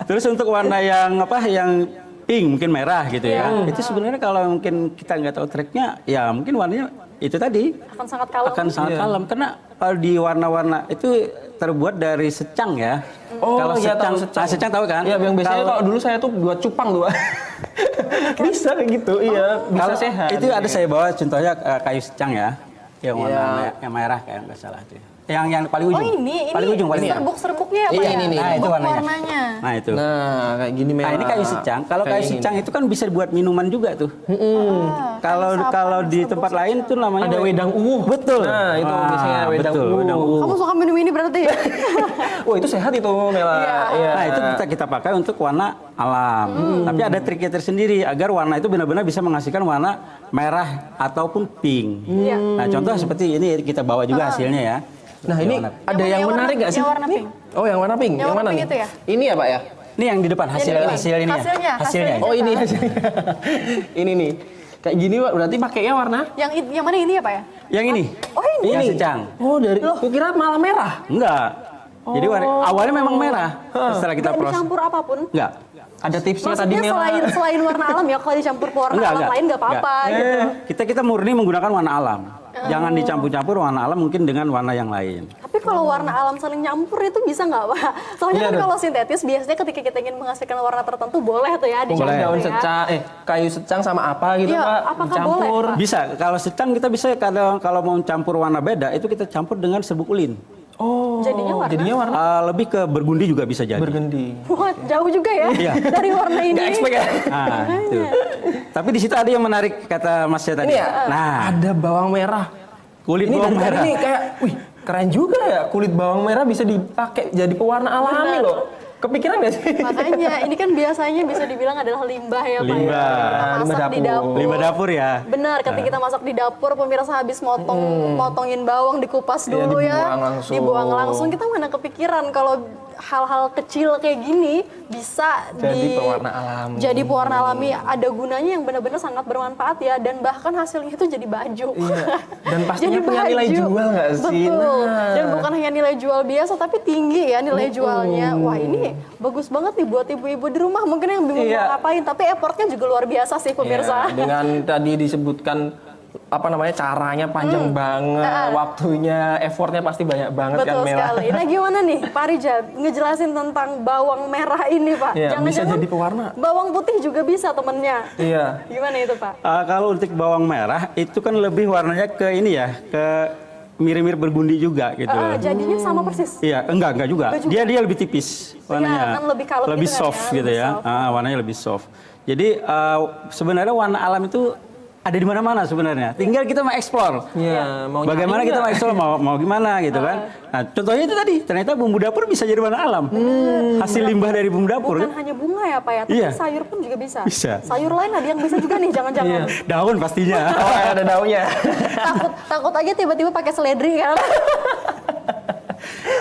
Terus untuk warna yang pink, mungkin merah gitu ya. Itu sebenarnya kalau mungkin kita nggak tahu triknya, ya mungkin warnanya itu tadi Akan sangat kalem. akan sangat kalem, karena kalau di warna-warna itu terbuat dari secang ya. Oh, kalau iya, tahu secang, secang tahu kan? Iya, yang biasanya kalau dulu saya tuh buat cupang tuh. Bisa kayak gitu, iya. Bisa kalau sehat. itu ada saya bawa contohnya kayu secang ya, yang warna Iya. yang merah kayak nggak salah itu. Yang paling ujung. Oh ini paling ujung paling ujung. serbuk-serbuknya ya, Pak Iya, ya? ini nih. Nah, itu Serbuk warnanya. Nah, itu. Nah, kayak gini memang. Nah, ini kayu secang. Kalau kayu secang itu kan bisa dibuat minuman juga tuh. Kalau di tempat lain tuh namanya Ada wedang ungu. Betul. Nah, itu biasanya wedang betul, ungu. wedang ungu. Kamu suka minum ini berarti? Wah, itu sehat itu, Mela. Iya. Nah, itu kita pakai untuk warna alam. Tapi ada triknya tersendiri agar warna itu benar-benar bisa menghasilkan warna merah ataupun pink. Iya. Nah, contoh seperti ini kita bawa juga hasilnya ya. Nah, ini Warna- ada yang menarik nggak sih? Yang warna pink. Oh, yang warna pink. Yang Yang warna mana pink nih? itu ya? Ini ya, Pak ya? Ini yang di depan hasil ini. ini ya. Hasilnya. Hasilnya. Oh, ini hasilnya. Ini nih. Kayak gini Pak, berarti pakainya warna? Yang mana ini ya Pak ya? Yang ini. Oh ini. Yang secang. Oh, kukira malah merah. Enggak. Jadi awalnya memang merah. Setelah kita Nggak proses. dicampur apapun. Enggak. Ada tipsnya tadi Maksudnya merah. selain warna alam ya, kalau dicampur warna alam lain nggak apa-apa gitu. Kita murni menggunakan warna alam. Jangan dicampur-campur warna alam mungkin dengan warna yang lain. Tapi kalau warna alam saling nyampur itu bisa nggak Pak? Soalnya kan kalau sintetis biasanya ketika kita ingin menghasilkan warna tertentu boleh tuh ya dicampur Daun ya. secang, kayu secang sama apa gitu Iya, Pak, apakah dicampur. boleh, Pak? Bisa. Kalau secang kita bisa kalau mau campur warna beda itu kita campur dengan serbuk ulin. Oh, Jadinya warna? Lebih ke bergundi juga bisa jadi. Bergendi. Wah, jauh juga ya Iya. dari warna ini. Nggak expect ya? Nah, itu. Tapi di situ ada yang menarik kata Mas saya tadi. Ini ya, Nah, ada bawang merah. kulit Ini bawang dari merah. tadi nih kayak, wih keren juga ya kulit bawang merah bisa dipakai jadi pewarna alami Benar. loh. Kepikiran nggak sih? Makanya ini kan biasanya bisa dibilang adalah limbah ya Pak. Limbah. Kita Limbah masak di dapur. dapur. Limbah dapur ya. Benar, ketika kita masak di dapur, pemirsa habis motongin bawang dikupas Iya, dulu ya, dibuang langsung. dibuang langsung. Kita mana kepikiran kalau hal-hal kecil kayak gini bisa Jadi pewarna alami. Jadi pewarna alami ada gunanya yang benar-benar sangat bermanfaat ya, dan bahkan hasilnya itu jadi baju. Iya. Dan pastinya Jadi punya nilai baju. jual nggak sih? Betul. Nah. Dan bukan hanya nilai jual biasa, tapi tinggi ya nilai jualnya. Wah ini bagus banget nih buat ibu-ibu di rumah mungkin yang bingung Iya. mau ngapain, tapi effortnya juga luar biasa sih pemirsa. Iya, dengan tadi disebutkan apa namanya caranya panjang banget, waktunya, effortnya pasti banyak banget kan Betul Mela. sekali. Nah gimana nih Pak Rija ngejelasin tentang bawang merah ini Pak? Iya, bisa jadi pewarna. Bawang putih juga bisa temennya. Iya. Gimana itu Pak? Kalau untuk bawang merah itu kan lebih warnanya ke ini ya, ke mirip-mirip bergundi juga gitu. Jadinya sama persis. Iya, enggak juga. Enggak juga. Dia lebih tipis warnanya. kan lebih kalem lebih gitu kan soft ya, gitu lebih ya. soft. Warnanya lebih soft. Jadi sebenarnya warna alam itu ada di mana-mana sebenarnya. Tinggal kita mau explore. Iya, mau Bagaimana nyari kita nggak? mau explore, mau gimana gitu kan. Nah, contohnya itu tadi, ternyata bumbu dapur bisa jadi warna alam. Hasil limbah dari bumbu dapur. Bukan hanya bunga ya Pak ya, tapi Iya. sayur pun juga bisa. Bisa. Sayur lain ada yang bisa juga nih, jangan-jangan. Daun pastinya. Oh, ada daunnya. takut aja tiba-tiba pakai seledri kan.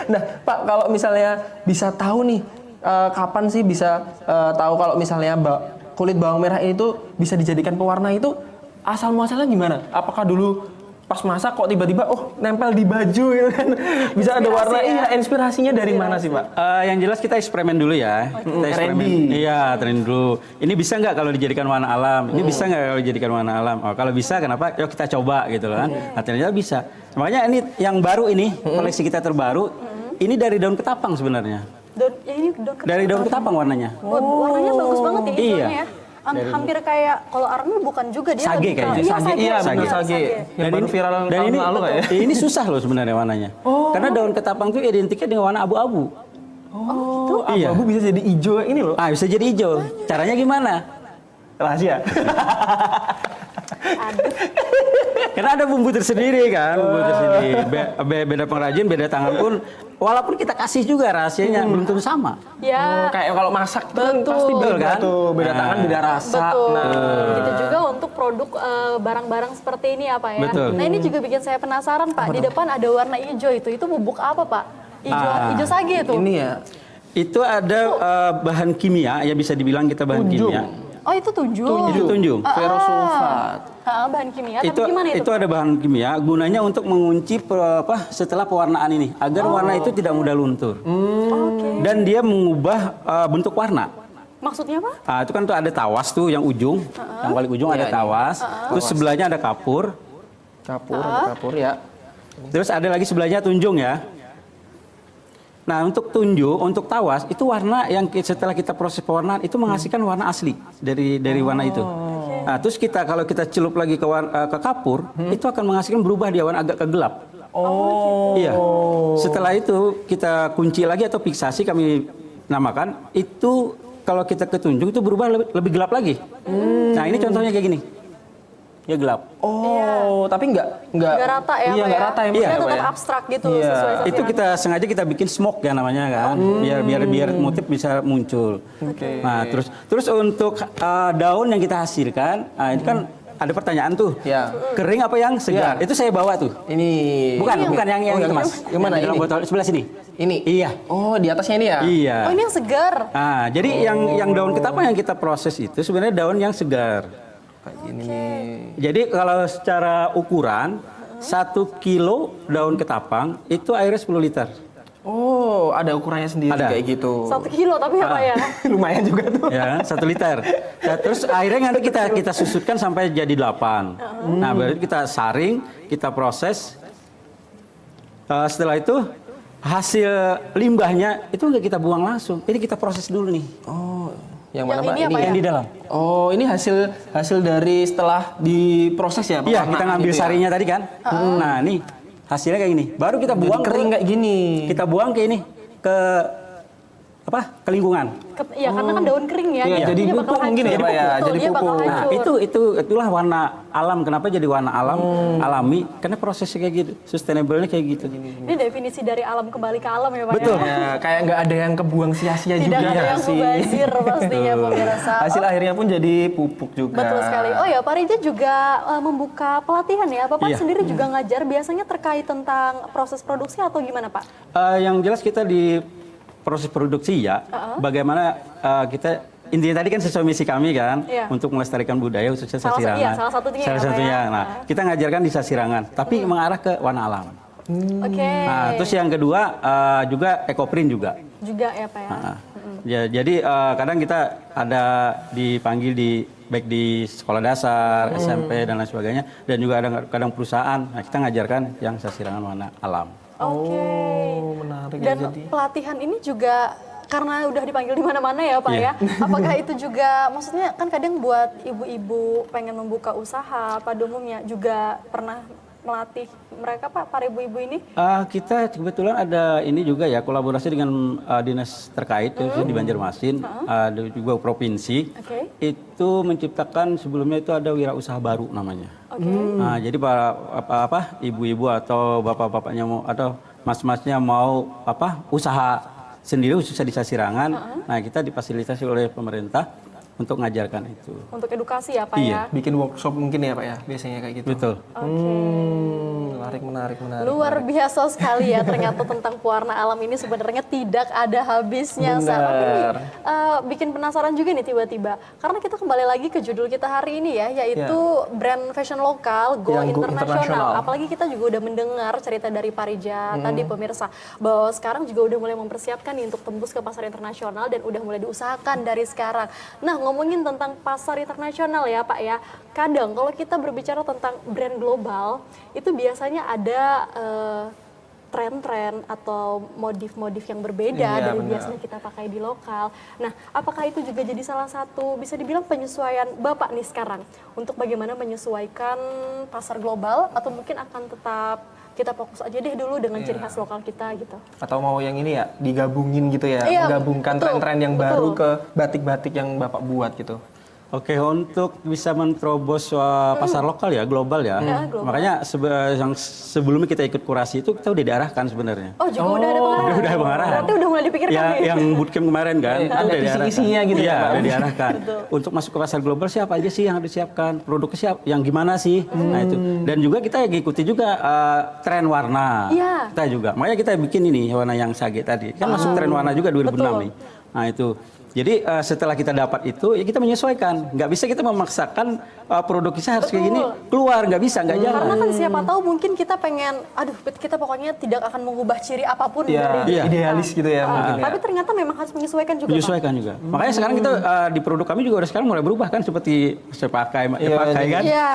Nah, Pak, kalau misalnya bisa tahu nih, kapan sih bisa tahu kalau misalnya kulit bawang merah itu bisa dijadikan pewarna itu asal muasalnya gimana? Apakah dulu pas masak kok tiba-tiba nempel di baju gitu kan? Bisa ada warna, inspirasinya dari mana sih Pak? Yang jelas kita eksperimen dulu ya. Kita eksperimen. Trendy. Iya, tren dulu. Ini bisa nggak kalau dijadikan warna alam? Ini bisa nggak kalau dijadikan warna alam? Oh, kalau bisa, kenapa? Yuk kita coba gitu kan. Nah, ternyata bisa. Makanya ini yang baru ini, koleksi kita terbaru, ini dari daun ketapang sebenarnya. Dari daun ketapang warnanya. Warnanya bagus banget ya hijaunya Iya. ya. Hampir kayak kalau army bukan juga dia Sage lebih ke- kayaknya. Iya, Sage, iya benar benar, sage. Yang baru viral tahun ini, lalu nggak ya? ini susah loh sebenarnya warnanya. Karena daun ketapang itu identiknya dengan warna abu-abu. Oh, Iya. abu-abu bisa jadi hijau ini loh. Bisa jadi hijau. Caranya gimana? Rahasia. Karena ada bumbu tersendiri kan, bumbu tersendiri. Beda pengrajin, beda tangan pun, walaupun kita kasih juga rahasianya belum tentu sama. Ya. Kayak kalau masak itu kan Betul. pasti beda Kan? tuh, beda tangan, beda rasa. Betul. Nah, Begitu juga untuk produk barang-barang seperti ini ya Pak ya. Betul. Nah ini juga bikin saya penasaran Pak. Di depan ada warna hijau itu bubuk apa Pak? Hijau sage itu. ini ya. Itu ada bahan kimia, ya bisa dibilang kita bahan Tunjung. kimia. Oh itu tunjung. Itu tunjung. Ferrosulfat. Bahan kimia. Itu Tapi gimana itu? ada bahan kimia, gunanya untuk mengunci setelah pewarnaan ini, agar warna itu tidak mudah luntur. Oke. Dan dia mengubah bentuk warna. Maksudnya apa? Itu kan tuh ada tawas tuh yang ujung, yang paling ujung ada tawas, terus sebelahnya ada kapur, Kapur ya. terus ada lagi sebelahnya tunjung ya. Nah untuk tunjung, untuk tawas itu warna yang setelah kita proses pewarnaan itu menghasilkan warna asli dari warna itu. Nah terus kalau kita celup lagi ke kapur, itu akan menghasilkan berubah dia warna agak ke gelap. Iya. Setelah itu kita kunci lagi atau fiksasi kami namakan, itu kalau kita ke tunjung itu berubah lebih gelap lagi. Nah ini contohnya kayak gini. Ya gelap. Tapi nggak rata ya, Iya, Pak nggak ya? rata ya. Dia Pak, tetap ya? abstrak gitu Iya. sesuai Itu sasirangan. sengaja kita bikin smoke ya namanya kan, biar motif bisa muncul. Oke. Nah terus untuk daun yang kita hasilkan, itu kan ada pertanyaan tuh, Ya. kering apa yang segar? Ya. Itu saya bawa tuh. Ini. Bukan yang itu mas. Yang mana Dalam ini? botol sebelah sini. Ini. Iya. Oh, di atasnya ini ya? Iya. Oh ini yang segar. Nah jadi yang daun ketapang yang kita proses itu sebenarnya daun yang segar. Kayak gini nih. Jadi kalau secara ukuran 1 kilo daun ketapang itu airnya 10 liter. Oh, ada ukurannya sendiri Ada. kayak gitu. 1 kilo tapi apa ya? Lumayan juga tuh. Ya, 1 liter. Nah, terus airnya nanti kita susutkan sampai jadi 8. Nah, berarti kita saring, kita proses. Setelah itu hasil limbahnya itu nggak kita buang langsung. Ini kita proses dulu nih. Oh, yang Yang mana Pak? ini apa ya? Yang di dalam. Oh, ini hasil dari setelah diproses ya, Pak? Iya, Warna kita ngambil gitu ya? sarinya tadi kan. Nah, nih hasilnya kayak gini. Baru kita Jadi buang kering kayak gini. Kita buang ke ini ke ke lingkungan. Ya karena kan daun kering ya. Iya, jadi dia bakal pupuk mungkin ya, hancur. Pak ya? Betul, Jadi dia bakal pupuk. Nah, hancur. itulah warna alam. Kenapa jadi warna alam alami? Karena prosesnya kayak gitu, sustainable-nya kayak gitu. Ini definisi dari alam kembali ke alam ya Pak Betul. ya. Ya, kayak nggak ada yang kebuang sia-sia Tidak juga ada ya yang sih. mubazir pastinya pemirsa. Hasil akhirnya pun jadi pupuk juga. Betul sekali. Oh ya, Pak Rija juga membuka pelatihan ya. Bapak Iya. sendiri juga ngajar biasanya terkait tentang proses produksi atau gimana Pak? Yang jelas kita di proses produksi ya, bagaimana kita intinya tadi kan sesuai misi kami kan, Iya. untuk melestarikan budaya khususnya Salah- Sasirangan. iya, salah satunya ya, Pak, satunya. ya. Nah, kita ngajarkan di Sasirangan, tapi mengarah ke warna alam. Oke. Nah, terus yang kedua juga ekoprint juga. Juga ya Pak ya. Nah, ya, jadi kadang kita ada dipanggil baik di sekolah dasar, SMP dan lain sebagainya, dan juga ada kadang perusahaan. Nah, kita ngajarkan yang Sasirangan warna alam. Oke. Oh, menarik ya Dan jadi. pelatihan ini juga karena udah dipanggil di mana-mana ya Pak Iya. ya. Apakah itu juga, maksudnya kan kadang buat ibu-ibu pengen membuka usaha pada umumnya juga pernah melatih mereka Pak, para ibu-ibu ini? Kita kebetulan ada ini juga ya, kolaborasi dengan dinas terkait yaitu di Banjarmasin, ada juga provinsi. Oke. Itu menciptakan sebelumnya itu ada wirausaha baru namanya. Oke. Nah, jadi para ibu-ibu atau bapak-bapaknya mau atau mas-masnya mau usaha sendiri khususnya di Sasirangan. Nah, kita difasilitasi oleh pemerintah untuk mengajarkan itu. Untuk edukasi ya Pak Iya. ya. Bikin workshop mungkin ya Pak ya, biasanya kayak gitu. Betul. Menarik. Luar biasa sekali ya, ternyata tentang pewarna alam ini sebenarnya tidak ada habisnya. Benar. Tapi bikin penasaran juga nih tiba-tiba, karena kita kembali lagi ke judul kita hari ini ya, yaitu brand fashion lokal go Yang go internasional. internasional. Apalagi kita juga udah mendengar cerita dari Pak Rija tadi pemirsa, bahwa sekarang juga udah mulai mempersiapkan nih untuk tembus ke pasar internasional dan udah mulai diusahakan dari sekarang. Nah, ngomongin tentang pasar internasional ya Pak ya, kadang kalau kita berbicara tentang brand global, itu biasanya ada tren-tren atau modif-modif yang berbeda Iya, dari benar. biasanya kita pakai di lokal. Nah, apakah itu juga jadi salah satu, bisa dibilang penyesuaian Bapak nih sekarang, untuk bagaimana menyesuaikan pasar global, atau mungkin akan tetap kita fokus aja deh dulu dengan ciri khas lokal kita gitu? Atau mau yang ini ya, digabungin gitu ya, Iya, menggabungkan betul, tren-tren yang betul. baru ke batik-batik yang Bapak buat gitu. Oke, untuk bisa menerobos pasar lokal ya, global ya. Ya, global. Makanya yang sebelumnya kita ikut kurasi itu kita udah diarahkan sebenarnya. Oh, juga udah ada pengarahan? Udah pengarahan. Berarti udah mulai dipikirkan Ya, nih? yang bootcamp kemarin kan, Ada itu udah diarahkan. kisi-kisinya gitu ya, Iya, Pak? udah diarahkan. Untuk masuk ke pasar global siapa aja sih yang harus disiapkan? Produknya siapa? Yang gimana sih? Nah itu. Dan juga kita ikuti juga tren warna. Iya. Kita juga. Makanya kita bikin ini warna yang sage tadi. Kan masuk tren warna juga 2006 Betul. nih. Nah itu. Jadi setelah kita dapat itu, ya kita menyesuaikan. Nggak bisa kita memaksakan produk kita harus kayak gini keluar, nggak bisa, nggak jalan. Karena kan siapa tahu mungkin kita pengen, aduh kita pokoknya tidak akan mengubah ciri apapun Ya, dari Iya. idealis gitu ya mungkin ya. Tapi ternyata memang harus menyesuaikan juga Pak. Menyesuaikan juga. Makanya sekarang kita di produk kami juga udah sekarang mulai berubah kan, seperti saya pakai Iya, kan. Iya,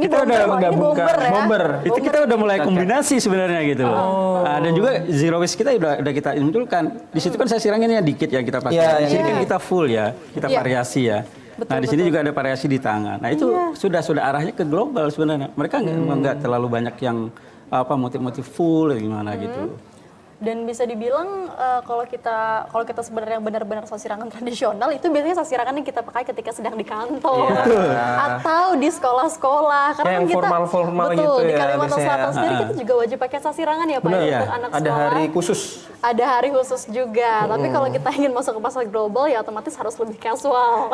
ini Kita udah bomber, Pak. Ini menggabungkan bomber ya. bomber. Itu kita udah mulai kombinasi sebenarnya gitu loh. Oh. Dan juga zero waste kita udah kita munculkan. Di situ kan saya siranginnya dikit yang kita pakai. Iya, Di sini iya. kan kita full ya, kita Iya. variasi ya. Nah di sini juga ada variasi di tangan. Nah itu sudah arahnya ke global sebenarnya. Mereka nggak terlalu banyak yang motif-motif full gimana gitu. Dan bisa dibilang kalau kita sebenarnya benar-benar sasirangan tradisional, itu biasanya sasirangan yang kita pakai ketika sedang di kantor atau di sekolah-sekolah. Karena Yang kan kita formal-formal betul, gitu di ya Kalimantan biasanya. Selatan sendiri kita juga wajib pakai sasirangan ya Pak Benar. ya, Iya. untuk anak Ada sekolah. hari khusus. Ada hari khusus juga, tapi kalau kita ingin masuk ke pasar global ya otomatis harus lebih casual.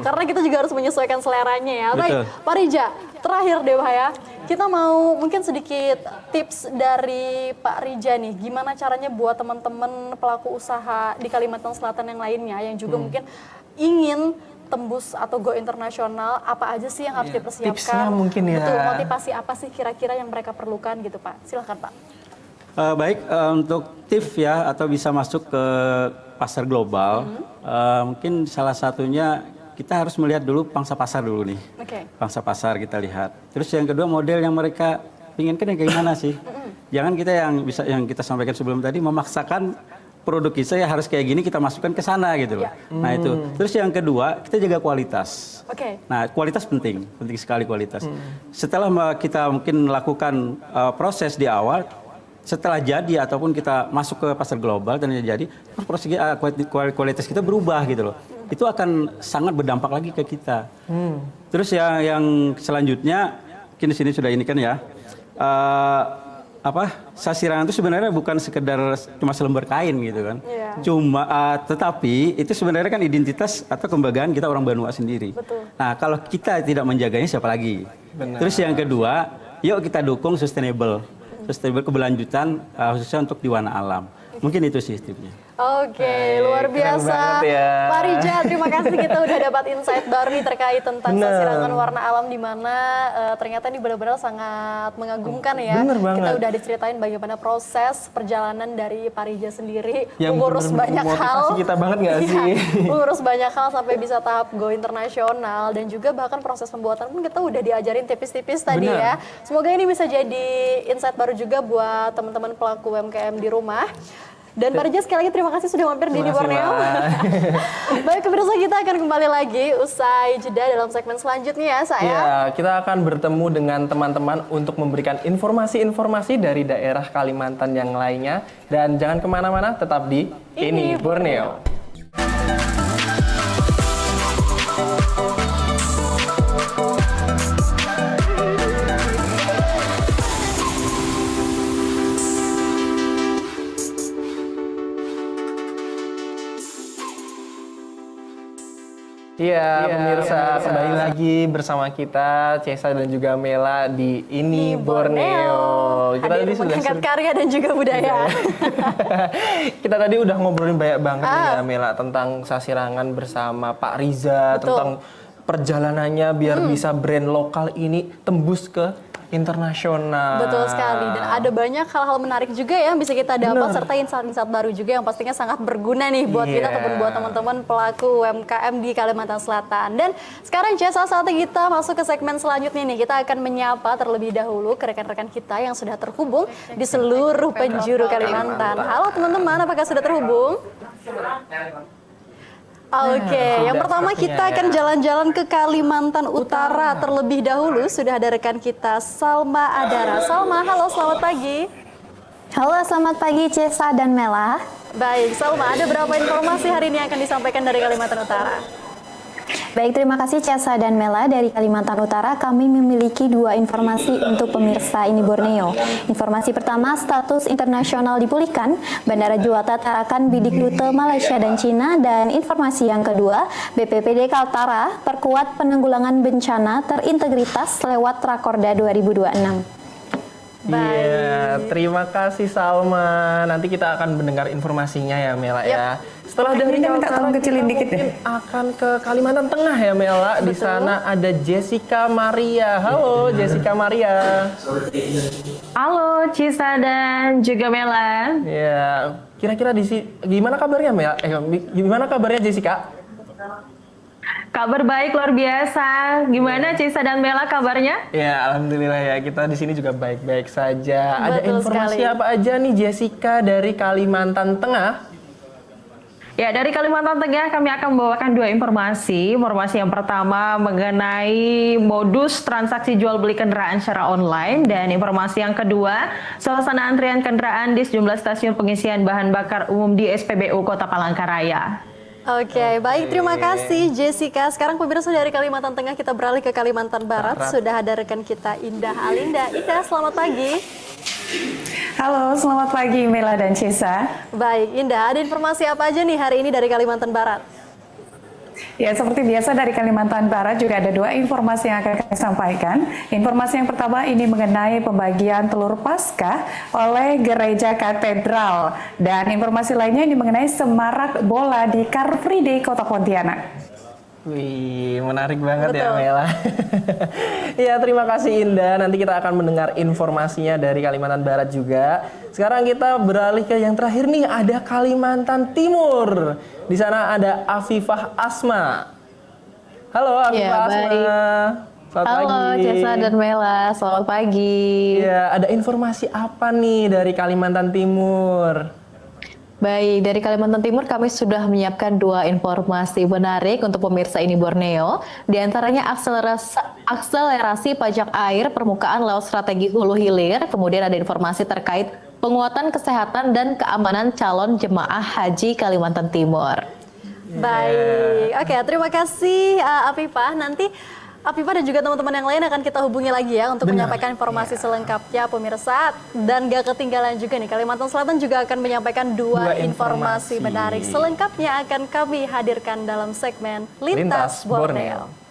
Karena kita juga harus menyesuaikan seleranya ya. Baik, Betul. Pak Rija, terakhir deh Pak ya. Kita mau mungkin sedikit tips dari Pak Rija nih, gimana caranya buat teman-teman pelaku usaha di Kalimantan Selatan yang lainnya yang juga mungkin ingin tembus atau go internasional, apa aja sih yang harus dipersiapkan? Tipsnya mungkin ya. Betul, motivasi apa sih kira-kira yang mereka perlukan gitu Pak? Silahkan Pak. Baik, untuk tips ya atau bisa masuk ke pasar global, mungkin salah satunya kita harus melihat dulu pangsa pasar dulu nih. Oke. Pangsa pasar kita lihat. Terus yang kedua model yang mereka inginkan yang kayak gimana sih? Jangan kita yang kita sampaikan sebelum tadi memaksakan produk kita ya harus kayak gini kita masukkan ke sana gitu loh. Nah itu. Terus yang kedua kita jaga kualitas. Oke. Nah kualitas penting sekali kualitas. Setelah kita mungkin melakukan proses di awal, setelah jadi ataupun kita masuk ke pasar global dan jadi proses kualitas kita berubah gitu loh. Itu akan sangat berdampak lagi ke kita. Terus yang selanjutnya, mungkin di sini sudah ini kan ya. Sasirangan itu sebenarnya bukan sekedar cuma selembar kain gitu kan. Tetapi itu sebenarnya kan identitas atau kebanggaan kita orang Banua sendiri. Betul. Nah, kalau kita tidak menjaganya siapa lagi? Benar. Terus yang kedua, yuk kita dukung sustainable keberlanjutan khususnya untuk di warna alam. Mungkin itu sih tipsnya. Oke, luar keren biasa. banget ya. Pak Rija, terima kasih kita udah dapat insight baru nih terkait tentang sasirangan warna alam di mana ternyata ini benar-benar sangat mengagumkan ya. Bener banget. Kita udah diceritain bagaimana proses perjalanan dari Pak Rija sendiri Yang mengurus banyak hal. kita banget nggak sih? Mengurus banyak hal sampai bisa tahap go internasional dan juga bahkan proses pembuatan pun kita udah diajarin tipis-tipis tadi ya. Semoga ini bisa jadi insight baru juga buat teman-teman pelaku UMKM di rumah. Dan Pak Rija sekali lagi terima kasih sudah mampir di Borneo. Baik, pemirsa kita akan kembali lagi usai jeda dalam segmen selanjutnya ya saya. Ya, kita akan bertemu dengan teman-teman untuk memberikan informasi-informasi dari daerah Kalimantan yang lainnya. Dan jangan kemana-mana, tetap di Ini Borneo. Iya, pemirsa, kembali lagi bersama kita, Cesa dan juga Mela di Ini Borneo. Kita tadi mengangkat karya dan juga budaya. Kita tadi udah ngobrolin banyak banget nih ya, Mela, tentang sasirangan bersama Pak Riza, tentang perjalanannya biar bisa brand lokal ini tembus ke internasional. Betul sekali, dan ada banyak hal-hal menarik juga ya yang bisa kita dapat serta insight-insight baru juga yang pastinya sangat berguna nih buat kita ataupun buat teman-teman pelaku UMKM di Kalimantan Selatan. Dan sekarang Cesa, saatnya kita masuk ke segmen selanjutnya nih. Kita akan menyapa terlebih dahulu ke rekan-rekan kita yang sudah terhubung di seluruh penjuru Kalimantan. Halo teman-teman, apakah sudah terhubung? Oke, yang pertama kita akan jalan-jalan ke Kalimantan Utara terlebih dahulu. Sudah ada rekan kita Salma Adara. Salma, halo, selamat pagi. Halo, selamat pagi Cesa dan Mela. Baik, Salma, ada berapa informasi hari ini yang akan disampaikan dari Kalimantan Utara? Baik, terima kasih Cesa dan Mela. Dari Kalimantan Utara, kami memiliki 2 informasi untuk pemirsa Ini Borneo. Informasi pertama, status internasional dipulihkan, Bandara Juanda Tarakan bidik rute Malaysia dan Cina. Dan informasi yang kedua, BPPD Kaltara perkuat penanggulangan bencana terintegritas lewat Rakorda 2026. Iya, terima kasih Salma. Nanti kita akan mendengar informasinya ya Mela ya. Setelah dari Kaltara kita mungkin akan ke Kalimantan Tengah ya Mela. Di sana ada Jessica Maria. Halo Jessica Maria. Halo Cisa dan juga Mela. Ya, kira-kira gimana kabarnya Mela? Gimana kabarnya Jessica? Kabar baik luar biasa. Gimana Cisa dan Mela kabarnya? Ya, alhamdulillah ya. Kita di sini juga baik-baik saja. Ada Betul informasi sekali. apa aja nih Jessica dari Kalimantan Tengah? Ya, dari Kalimantan Tengah kami akan membawakan 2 informasi. Informasi yang pertama mengenai modus transaksi jual beli kendaraan secara online, dan informasi yang kedua suasana antrian kendaraan di sejumlah stasiun pengisian bahan bakar umum di SPBU Kota Palangkaraya. Oke, baik, terima kasih Jessica. Sekarang pemirsa dari Kalimantan Tengah kita beralih ke Kalimantan Barat. Sudah ada rekan kita Indah Alinda. Indah, selamat pagi. Halo, selamat pagi Mela dan Cesa. Baik, Indah, ada informasi apa aja nih hari ini dari Kalimantan Barat? Ya, seperti biasa dari Kalimantan Barat juga ada 2 informasi yang akan kami sampaikan. Informasi yang pertama ini mengenai pembagian telur Paskah oleh Gereja Katedral. Dan informasi lainnya ini mengenai semarak bola di Car Free Day Kota Pontianak. Wih, menarik banget ya Betul. Mela. Ya, terima kasih Indah. Nanti kita akan mendengar informasinya dari Kalimantan Barat juga. Sekarang kita beralih ke yang terakhir nih, ada Kalimantan Timur. Di sana ada Afifah Asma. Halo Afifah Ya, Asma. baik. Selamat Halo pagi. Cesa dan Mela, selamat pagi. Ya, ada informasi apa nih dari Kalimantan Timur? Baik, dari Kalimantan Timur kami sudah menyiapkan 2 informasi menarik untuk pemirsa ini Borneo. Di antaranya akselerasi pajak air permukaan lewat strategi hulu hilir. Kemudian ada informasi terkait penguatan kesehatan dan keamanan calon jemaah haji Kalimantan Timur. Baik, oke, terima kasih Afifah. Nanti Afifah dan juga teman-teman yang lain akan kita hubungi lagi ya untuk menyampaikan informasi selengkapnya pemirsa. Dan gak ketinggalan juga nih, Kalimantan Selatan juga akan menyampaikan 2 informasi menarik. Selengkapnya akan kami hadirkan dalam segmen Lintas Borneo.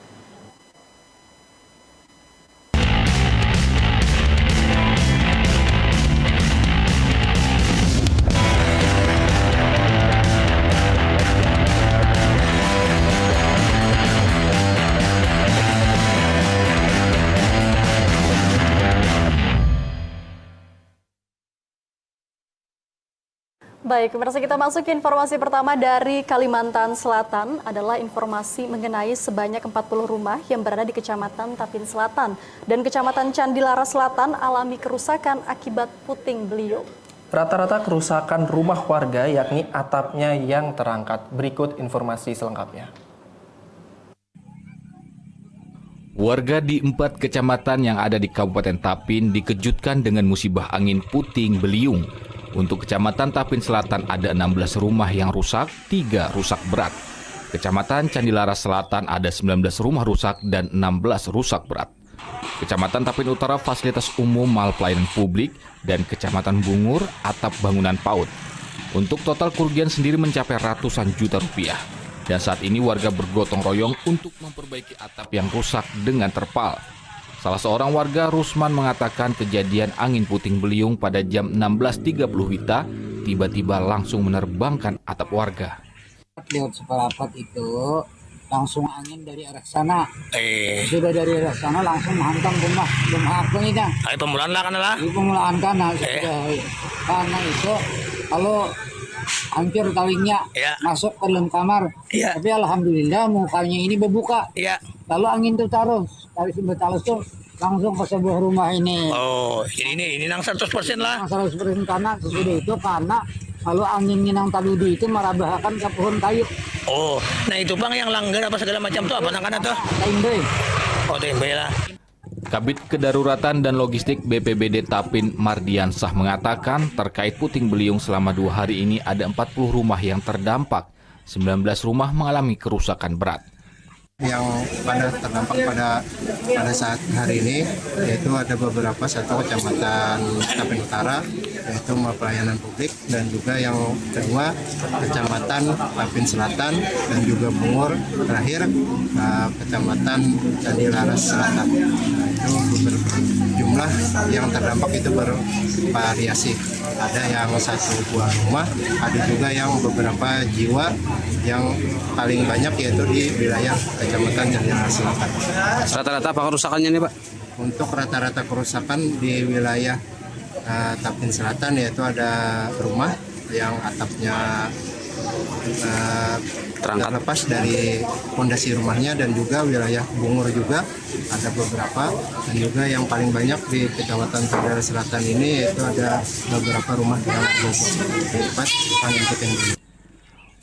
Baik, pemirsa, kita masuk ke informasi pertama dari Kalimantan Selatan adalah informasi mengenai sebanyak 40 rumah yang berada di Kecamatan Tapin Selatan dan Kecamatan Candilara Selatan alami kerusakan akibat puting beliung. Rata-rata kerusakan rumah warga yakni atapnya yang terangkat. Berikut informasi selengkapnya. Warga di 4 kecamatan yang ada di Kabupaten Tapin dikejutkan dengan musibah angin puting beliung. Untuk Kecamatan Tapin Selatan ada 16 rumah yang rusak, 3 rusak berat. Kecamatan Candilara Selatan ada 19 rumah rusak dan 16 rusak berat. Kecamatan Tapin Utara fasilitas umum mal pelayanan publik dan Kecamatan Bungur atap bangunan PAUD. Untuk total kerugian sendiri mencapai ratusan juta rupiah. Dan saat ini warga bergotong royong untuk memperbaiki atap yang rusak dengan terpal. Salah seorang warga, Rusman, mengatakan kejadian angin puting beliung pada jam 16.30 WITA tiba-tiba langsung menerbangkan atap warga. Lewat seperapat itu langsung angin dari arah sana. Sudah dari arah sana langsung menghantam rumah aku ini dah. Pemulaan lah kan lah. Pemulaan karena karena itu kalau hampir talinya masuk ke dalam kamar. Tapi alhamdulillah mukanya ini berbuka. Lalu angin itu taruh dari sumber talus tuh langsung ke sebuah rumah ini. Oh, ini nang 100% lah. 100% karena sesudah itu karena kalau angin yang tadi itu merabahakan ke pohon kayu. Oh, nah itu bang yang langgar apa segala macam tuh apa nangkana tuh? Tembe. Oh, tembe lah. Kabid Kedaruratan dan Logistik BPBD Tapin Mardiansah mengatakan terkait puting beliung selama 2 hari ini ada 40 rumah yang terdampak, 19 rumah mengalami kerusakan berat. Yang terdampak pada saat hari ini yaitu ada beberapa, satu Kecamatan Tapin Utara yaitu pelayanan publik, dan juga yang kedua Kecamatan Tapin Selatan dan juga Bungur, terakhir Kecamatan Candilara Selatan. Itu jumlah yang terdampak itu bervariasi. Ada yang 1 buah rumah, ada juga yang beberapa jiwa, yang paling banyak yaitu di wilayah Kecamatan Candilara Selatan. Rata-rata apa kerusakannya nih Pak? Untuk rata-rata kerusakan di wilayah Tapin Selatan yaitu ada rumah yang atapnya terlepas dari fondasi rumahnya, dan juga wilayah Bungur juga ada beberapa, dan juga yang paling banyak di Kecamatan Candilara Selatan ini yaitu ada beberapa rumah yang roboh akibat angin puting beliung.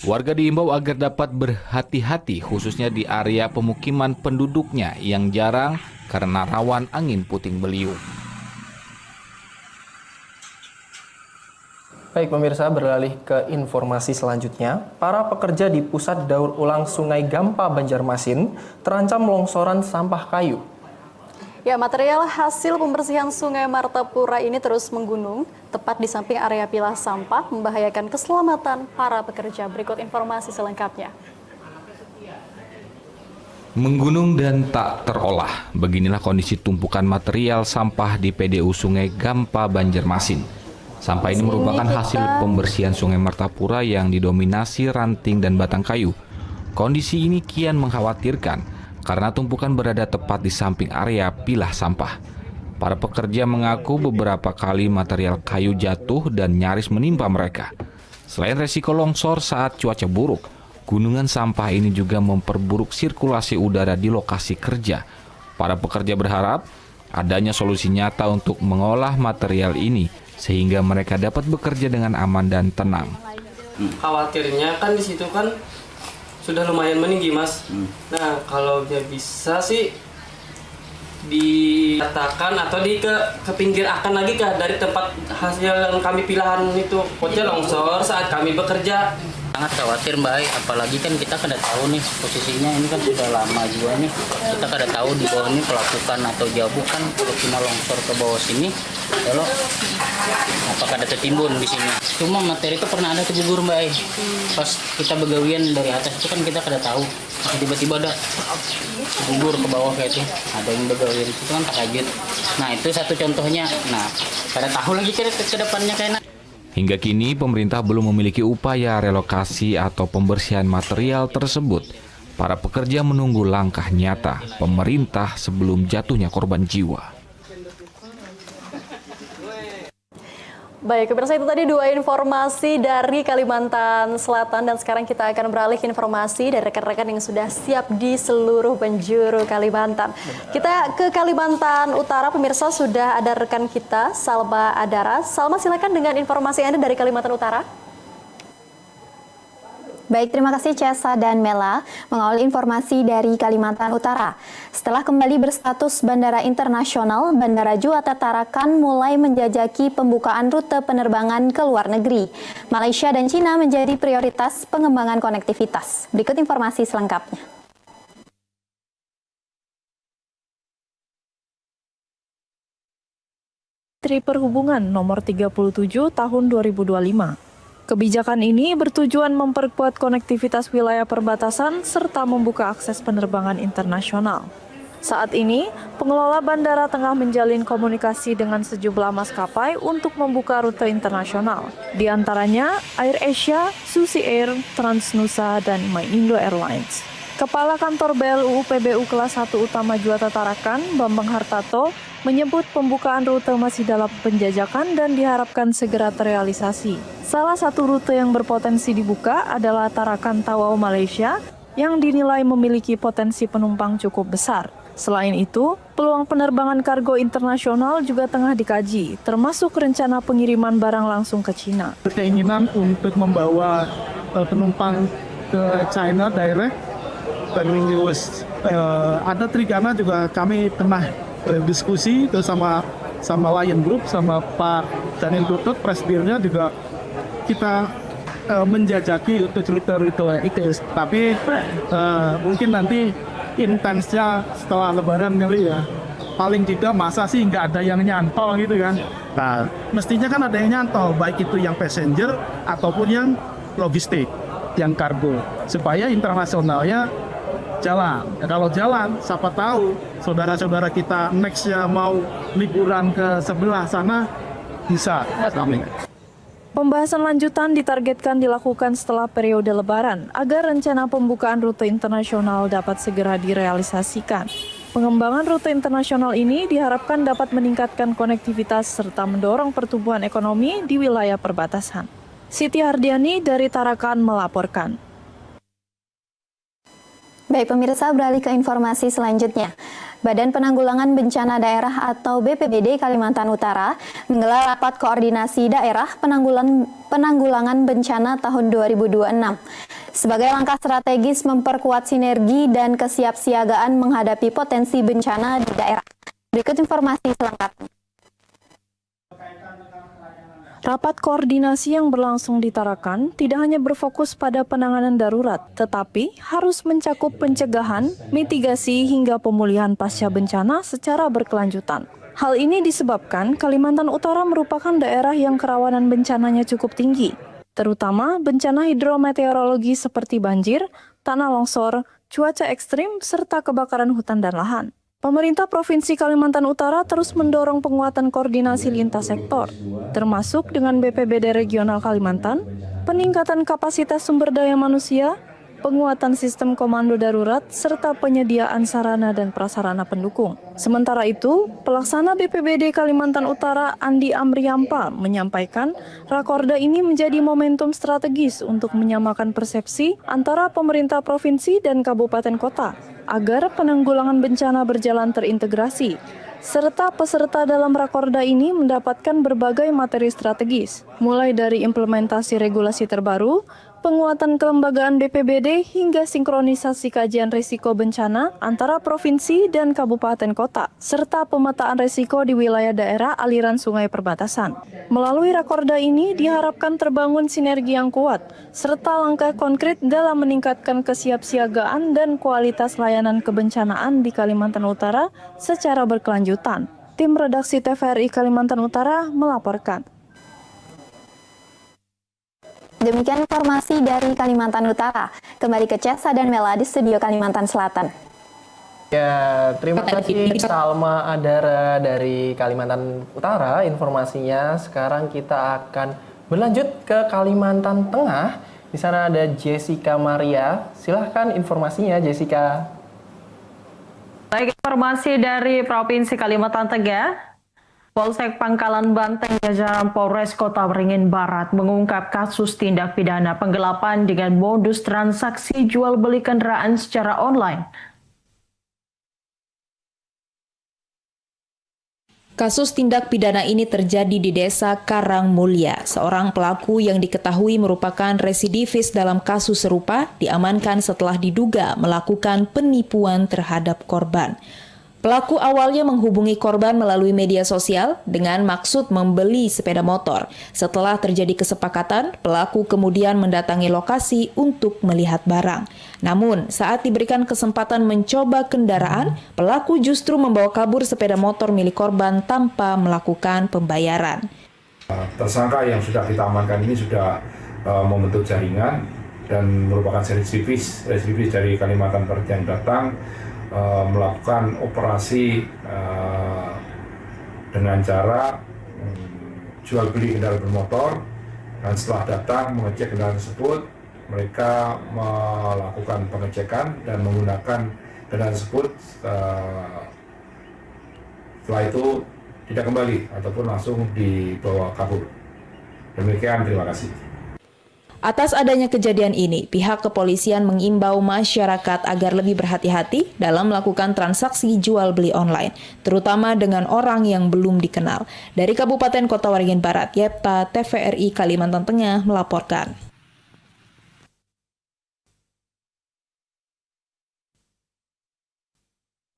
Warga diimbau agar dapat berhati-hati khususnya di area pemukiman penduduknya yang jarang karena rawan angin puting beliung. Baik pemirsa, beralih ke informasi selanjutnya. Para pekerja di Pusat Daur Ulang Sungai Gampa Banjarmasin terancam longsoran sampah kayu. Ya, material hasil pembersihan Sungai Martapura ini terus menggunung, tepat di samping area pilah sampah, membahayakan keselamatan para pekerja. Berikut informasi selengkapnya. Menggunung dan tak terolah, beginilah kondisi tumpukan material sampah di PDU Sungai Gampa Banjarmasin. Sampah ini merupakan hasil pembersihan Sungai Martapura yang didominasi ranting dan batang kayu. Kondisi ini kian mengkhawatirkan karena tumpukan berada tepat di samping area pilah sampah. Para pekerja mengaku beberapa kali material kayu jatuh dan nyaris menimpa mereka. Selain resiko longsor saat cuaca buruk, gunungan sampah ini juga memperburuk sirkulasi udara di lokasi kerja. Para pekerja berharap adanya solusi nyata untuk mengolah material ini sehingga mereka dapat bekerja dengan aman dan tenang. Khawatirnya kan di situ kan sudah lumayan meninggi, Mas. Nah, kalau dia bisa sih dikatakan atau ke pinggir akan lagi dari tempat hasil yang kami pilahan itu. Pokoknya longsor saat kami bekerja. Sangat khawatir Mbak, apalagi kan kita kada tahu nih posisinya, ini kan sudah lama juga nih, kita kada tahu di bawah ini pelapukan atau jabuk kan, kalau kita longsor ke bawah sini, kalau apakah ada tertimbun di sini. Cuma materi itu pernah ada kegugur Mbak, pas kita begawian dari atas itu kan kita kada tahu, tiba-tiba ada gugur ke bawah kayak itu, ada yang begawian itu kan takajut. Nah itu satu contohnya, nah kada tahu lagi ke depannya kayak. Hingga kini, pemerintah belum memiliki upaya relokasi atau pembersihan material tersebut. Para pekerja menunggu langkah nyata pemerintah sebelum jatuhnya korban jiwa. Baik, pemirsa, itu tadi dua informasi dari Kalimantan Selatan, dan sekarang kita akan beralih ke informasi dari rekan-rekan yang sudah siap di seluruh penjuru Kalimantan. Kita ke Kalimantan Utara, pemirsa, sudah ada rekan kita, Salma Adara. Salma, silakan dengan informasi Anda dari Kalimantan Utara. Baik, terima kasih Cesa dan Mela mengawali informasi dari Kalimantan Utara. Setelah kembali berstatus bandara internasional, Bandara Juanda Tarakan mulai menjajaki pembukaan rute penerbangan ke luar negeri. Malaysia dan Cina menjadi prioritas pengembangan konektivitas. Berikut informasi selengkapnya. Menteri Perhubungan Nomor 37 Tahun 2025. Kebijakan ini bertujuan memperkuat konektivitas wilayah perbatasan serta membuka akses penerbangan internasional. Saat ini, pengelola bandara tengah menjalin komunikasi dengan sejumlah maskapai untuk membuka rute internasional. Di antaranya AirAsia, Susi Air, Transnusa, dan MyIndo Airlines. Kepala Kantor BLUU PBU Kelas 1 Utama Juanda Tarakan, Bambang Hartato, menyebut pembukaan rute masih dalam penjajakan dan diharapkan segera terrealisasi. Salah satu rute yang berpotensi dibuka adalah Tarakan Tawau Malaysia yang dinilai memiliki potensi penumpang cukup besar. Selain itu, peluang penerbangan kargo internasional juga tengah dikaji, termasuk rencana pengiriman barang langsung ke Cina. Keinginan untuk membawa penumpang ke China direct terus ada Trigana juga kami pernah berdiskusi sama Lion Group, sama Pak Daniel Tutut, presidennya juga kita menjajaki untuk rute-rute itu. Tapi mungkin nanti intensnya setelah Lebaran kali ya. Paling tidak masa sih nggak ada yang nyantol gitu kan. Nah, mestinya kan ada yang nyantol, baik itu yang passenger ataupun yang logistik, yang kargo, supaya internasionalnya jalan. Ya, kalau jalan, siapa tahu saudara-saudara kita next-nya mau liburan ke sebelah sana bisa. Pembahasan lanjutan ditargetkan dilakukan setelah periode Lebaran agar rencana pembukaan rute internasional dapat segera direalisasikan. Pengembangan rute internasional ini diharapkan dapat meningkatkan konektivitas serta mendorong pertumbuhan ekonomi di wilayah perbatasan. Siti Hardiani dari Tarakan melaporkan. Baik pemirsa, beralih ke informasi selanjutnya. Badan Penanggulangan Bencana Daerah atau BPBD Kalimantan Utara menggelar rapat koordinasi daerah penanggulangan bencana tahun 2026 sebagai langkah strategis memperkuat sinergi dan kesiapsiagaan menghadapi potensi bencana di daerah. Berikut informasi selengkapnya. Rapat koordinasi yang berlangsung di Tarakan tidak hanya berfokus pada penanganan darurat, tetapi harus mencakup pencegahan, mitigasi, hingga pemulihan pasca bencana secara berkelanjutan. Hal ini disebabkan Kalimantan Utara merupakan daerah yang kerawanan bencananya cukup tinggi, terutama bencana hidrometeorologi seperti banjir, tanah longsor, cuaca ekstrim, serta kebakaran hutan dan lahan. Pemerintah Provinsi Kalimantan Utara terus mendorong penguatan koordinasi lintas sektor, termasuk dengan BPBD Regional Kalimantan, peningkatan kapasitas sumber daya manusia, penguatan sistem komando darurat, serta penyediaan sarana dan prasarana pendukung. Sementara itu, Pelaksana BPBD Kalimantan Utara Andi Amriampa menyampaikan rakorda ini menjadi momentum strategis untuk menyamakan persepsi antara pemerintah provinsi dan kabupaten kota agar penanggulangan bencana berjalan terintegrasi, serta peserta dalam rakorda ini mendapatkan berbagai materi strategis, mulai dari implementasi regulasi terbaru, penguatan kelembagaan BPBD hingga sinkronisasi kajian risiko bencana antara provinsi dan kabupaten kota, serta pemetaan risiko di wilayah daerah aliran sungai perbatasan. Melalui rakorda ini diharapkan terbangun sinergi yang kuat, serta langkah konkret dalam meningkatkan kesiapsiagaan dan kualitas layanan kebencanaan di Kalimantan Utara secara berkelanjutan. Tim redaksi TVRI Kalimantan Utara melaporkan. Demikian informasi dari Kalimantan Utara. Kembali ke Cesa dan Mela di studio Kalimantan Selatan. Ya, terima kasih Salma Adara dari Kalimantan Utara informasinya. Sekarang kita akan berlanjut ke Kalimantan Tengah. Di sana ada Jessica Maria. Silahkan informasinya, Jessica. Baik, informasi dari Provinsi Kalimantan Tengah. Polsek Pangkalan Banteng jajaran Polres Kota Beringin Barat mengungkap kasus tindak pidana penggelapan dengan modus transaksi jual beli kendaraan secara online. Kasus tindak pidana ini terjadi di Desa Karangmulya. Seorang pelaku yang diketahui merupakan residivis dalam kasus serupa diamankan setelah diduga melakukan penipuan terhadap korban. Pelaku awalnya menghubungi korban melalui media sosial dengan maksud membeli sepeda motor. Setelah terjadi kesepakatan, pelaku kemudian mendatangi lokasi untuk melihat barang. Namun, saat diberikan kesempatan mencoba kendaraan, pelaku justru membawa kabur sepeda motor milik korban tanpa melakukan pembayaran. Tersangka yang sudah kita amankan ini sudah membentuk jaringan dan merupakan residivis dari Kalimantan Barat yang datang melakukan operasi dengan cara jual beli kendaraan bermotor, dan setelah datang mengecek kendaraan tersebut, mereka melakukan pengecekan dan menggunakan kendaraan tersebut. Setelah itu tidak kembali ataupun langsung dibawa kabur. Demikian, terima kasih. Atas adanya kejadian ini, pihak kepolisian mengimbau masyarakat agar lebih berhati-hati dalam melakukan transaksi jual beli online, terutama dengan orang yang belum dikenal. Dari Kabupaten Kota Waringin Barat, Yepta, TVRI Kalimantan Tengah melaporkan.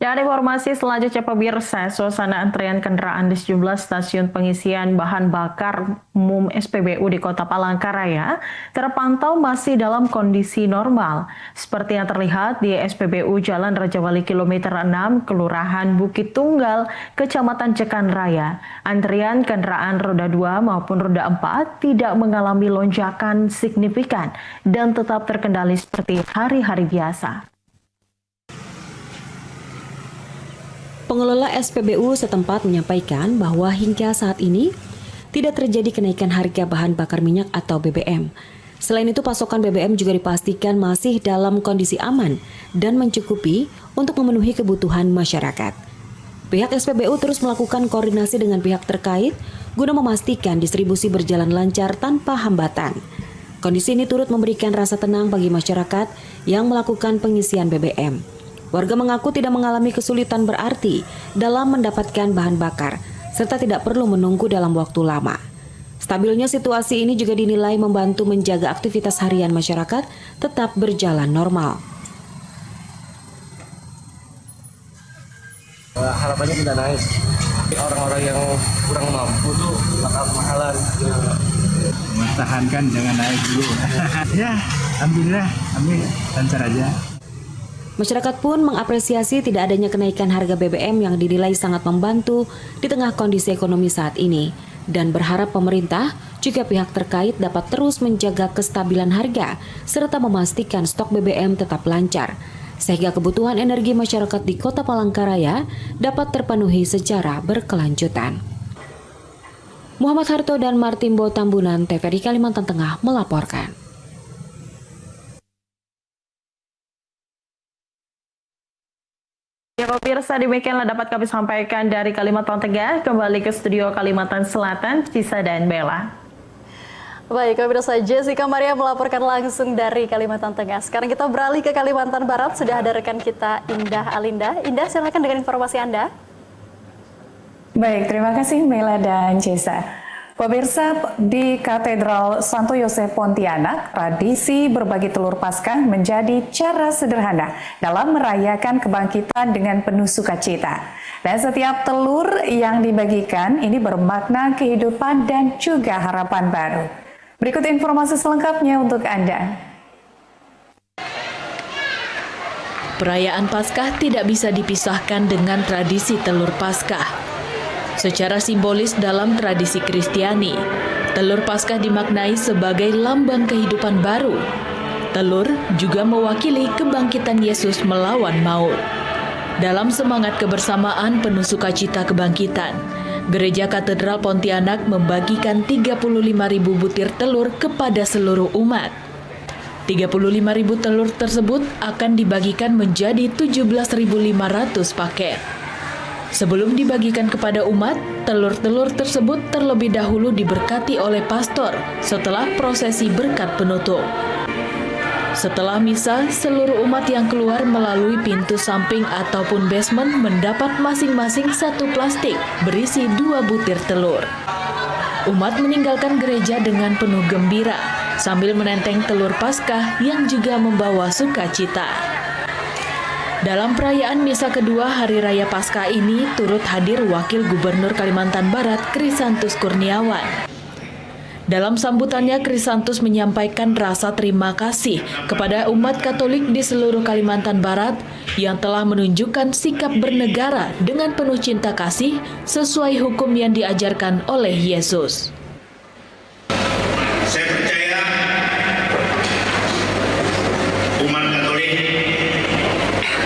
Dan informasi selanjutnya pemirsa, suasana antrean kendaraan di sejumlah stasiun pengisian bahan bakar umum SPBU di Kota Palangkaraya terpantau masih dalam kondisi normal. Seperti yang terlihat di SPBU Jalan Raja Wali Kilometer 6, Kelurahan Bukit Tunggal, Kecamatan Cekan Raya. Antrian kendaraan roda 2 maupun roda 4 tidak mengalami lonjakan signifikan dan tetap terkendali seperti hari-hari biasa. Pengelola SPBU setempat menyampaikan bahwa hingga saat ini tidak terjadi kenaikan harga bahan bakar minyak atau BBM. Selain itu, pasokan BBM juga dipastikan masih dalam kondisi aman dan mencukupi untuk memenuhi kebutuhan masyarakat. Pihak SPBU terus melakukan koordinasi dengan pihak terkait guna memastikan distribusi berjalan lancar tanpa hambatan. Kondisi ini turut memberikan rasa tenang bagi masyarakat yang melakukan pengisian BBM. Warga mengaku tidak mengalami kesulitan berarti dalam mendapatkan bahan bakar, serta tidak perlu menunggu dalam waktu lama. Stabilnya situasi ini juga dinilai membantu menjaga aktivitas harian masyarakat tetap berjalan normal. Harapannya tidak naik. Orang-orang yang kurang mampu tuh bakal kemahalan. Tahankan, jangan naik dulu. Ya, alhamdulillah, kami lancar aja. Masyarakat pun mengapresiasi tidak adanya kenaikan harga BBM yang dinilai sangat membantu di tengah kondisi ekonomi saat ini dan berharap pemerintah juga pihak terkait dapat terus menjaga kestabilan harga serta memastikan stok BBM tetap lancar sehingga kebutuhan energi masyarakat di Kota Palangkaraya dapat terpenuhi secara berkelanjutan. Muhammad Harto dan Martimbo Tambunan, TVRI Kalimantan Tengah melaporkan. Ya pemirsa, demikianlah dapat kami sampaikan dari Kalimantan Tengah. Kembali ke studio Kalimantan Selatan, Cisa dan Bella. Baik, pemirsa, Jessica Maria melaporkan langsung dari Kalimantan Tengah. Sekarang kita beralih ke Kalimantan Barat. Sudah ada rekan kita Indah Alinda. Indah, silakan dengan informasi Anda. Baik, terima kasih Mela dan Cesa. Pemirsa, di Katedral Santo Yosef Pontianak, tradisi berbagi telur Paskah menjadi cara sederhana dalam merayakan kebangkitan dengan penuh sukacita. Dan setiap telur yang dibagikan ini bermakna kehidupan dan juga harapan baru. Berikut informasi selengkapnya untuk Anda. Perayaan Paskah tidak bisa dipisahkan dengan tradisi telur Paskah. Secara simbolis dalam tradisi Kristiani, telur Paskah dimaknai sebagai lambang kehidupan baru. Telur juga mewakili kebangkitan Yesus melawan maut. Dalam semangat kebersamaan penuh sukacita kebangkitan, Gereja Katedral Pontianak membagikan 35.000 butir telur kepada seluruh umat. 35.000 telur tersebut akan dibagikan menjadi 17.500 paket. Sebelum dibagikan kepada umat, telur-telur tersebut terlebih dahulu diberkati oleh pastor setelah prosesi berkat penutup. Setelah misa, seluruh umat yang keluar melalui pintu samping ataupun basement mendapat masing-masing satu plastik berisi 2 butir telur. Umat meninggalkan gereja dengan penuh gembira sambil menenteng telur Paskah yang juga membawa sukacita. Dalam perayaan misa kedua Hari Raya Paskah ini turut hadir Wakil Gubernur Kalimantan Barat Krisantus Kurniawan. Dalam sambutannya, Krisantus menyampaikan rasa terima kasih kepada umat Katolik di seluruh Kalimantan Barat yang telah menunjukkan sikap bernegara dengan penuh cinta kasih sesuai hukum yang diajarkan oleh Yesus. Saya percaya umat Katolik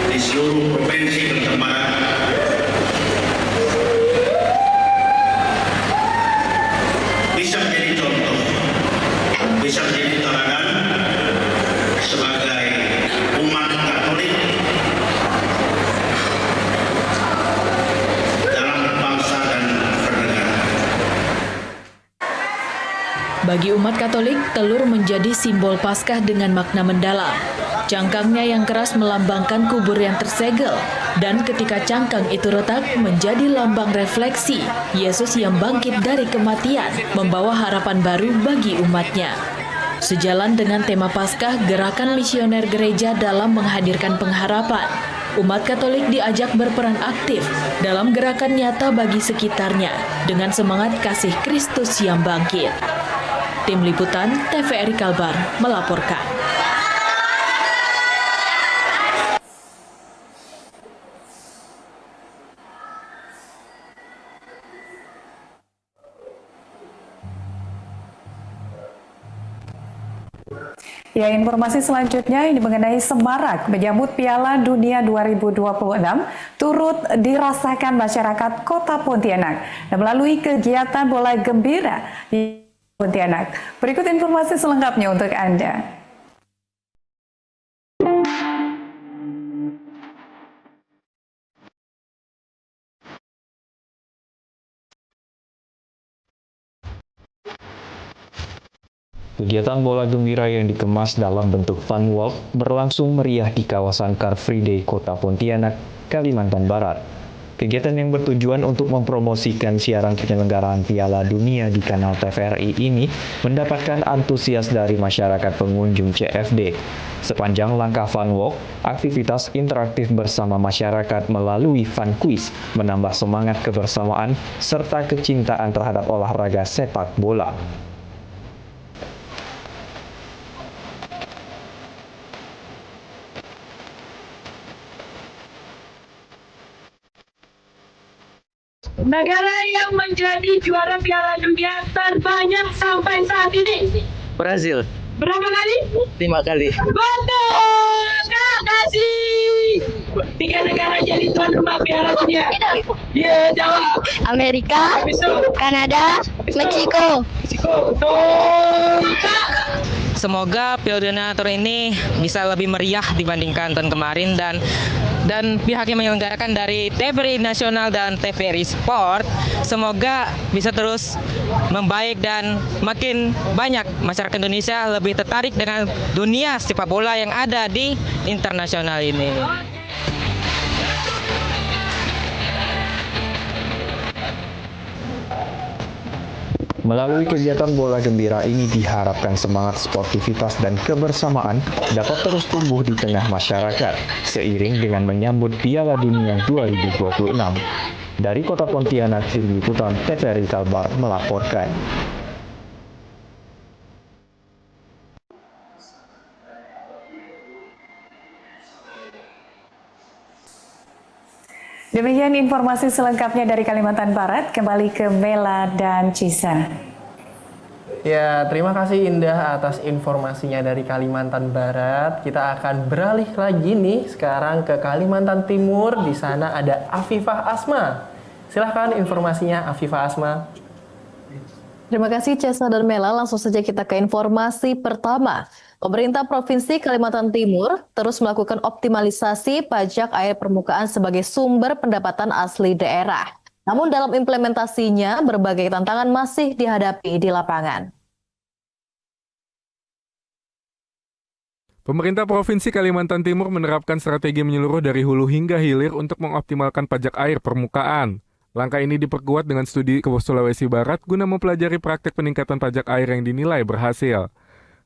di seluruh provinsi Kalimantan Barat bisa menjadi contoh, bisa menjadi teladan sebagai umat Katolik dalam berbangsa dan bernegara. Bagi umat Katolik, telur menjadi simbol Paskah dengan makna mendalam. Cangkangnya yang keras melambangkan kubur yang tersegel, dan ketika cangkang itu retak menjadi lambang refleksi Yesus yang bangkit dari kematian, membawa harapan baru bagi umatnya. Sejalan dengan tema Paskah, gerakan misioner gereja dalam menghadirkan pengharapan, umat Katolik diajak berperan aktif dalam gerakan nyata bagi sekitarnya dengan semangat kasih Kristus yang bangkit. Tim Liputan TVRI Kalbar melaporkan. Ya, informasi selanjutnya ini mengenai semarak menyambut Piala Dunia 2026 turut dirasakan masyarakat Kota Pontianak dan melalui kegiatan bola gembira di Pontianak. Berikut informasi selengkapnya untuk Anda. Kegiatan bola gembira yang dikemas dalam bentuk fun walk berlangsung meriah di kawasan Car Free Day Kota Pontianak, Kalimantan Barat. Kegiatan yang bertujuan untuk mempromosikan siaran penyelenggaraan Piala Dunia di kanal TVRI ini mendapatkan antusias dari masyarakat pengunjung CFD. Sepanjang langkah fun walk, aktivitas interaktif bersama masyarakat melalui fun quiz menambah semangat kebersamaan serta kecintaan terhadap olahraga sepak bola. Negara yang menjadi juara Piala Dunia terbanyak sampai saat ini. Brazil. Berapa kali? 5 kali. Betul! Terima kasih. 3 negara jadi tuan rumah Piala Dunia. Iya, jawab. Amerika, Kanada, Meksiko. Meksiko. Betul. semoga Piala Donatur ini bisa lebih meriah dibandingkan tahun kemarin, dan pihak yang menyelenggarakan dari TVRI Nasional dan TVRI Sport semoga bisa terus membaik dan makin banyak masyarakat Indonesia lebih tertarik dengan dunia sepak bola yang ada di internasional ini. Melalui kegiatan bola gembira ini diharapkan semangat sportivitas dan kebersamaan dapat terus tumbuh di tengah masyarakat seiring dengan menyambut Piala Dunia 2026. Dari Kota Pontianak, Tim Liputan TVRI Kalbar melaporkan. Demikian informasi selengkapnya dari Kalimantan Barat. Kembali ke Mela dan Cisa. Ya, terima kasih Indah atas informasinya dari Kalimantan Barat. Kita akan beralih lagi nih sekarang ke Kalimantan Timur. Di sana ada Afifah Asma. Silahkan informasinya Afifah Asma. Terima kasih Cesa dan Mela. Langsung saja kita ke informasi pertama. Pemerintah Provinsi Kalimantan Timur terus melakukan optimalisasi pajak air permukaan sebagai sumber pendapatan asli daerah. Namun dalam implementasinya, berbagai tantangan masih dihadapi di lapangan. Pemerintah Provinsi Kalimantan Timur menerapkan strategi menyeluruh dari hulu hingga hilir untuk mengoptimalkan pajak air permukaan. Langkah ini diperkuat dengan studi ke Sulawesi Barat guna mempelajari praktek peningkatan pajak air yang dinilai berhasil.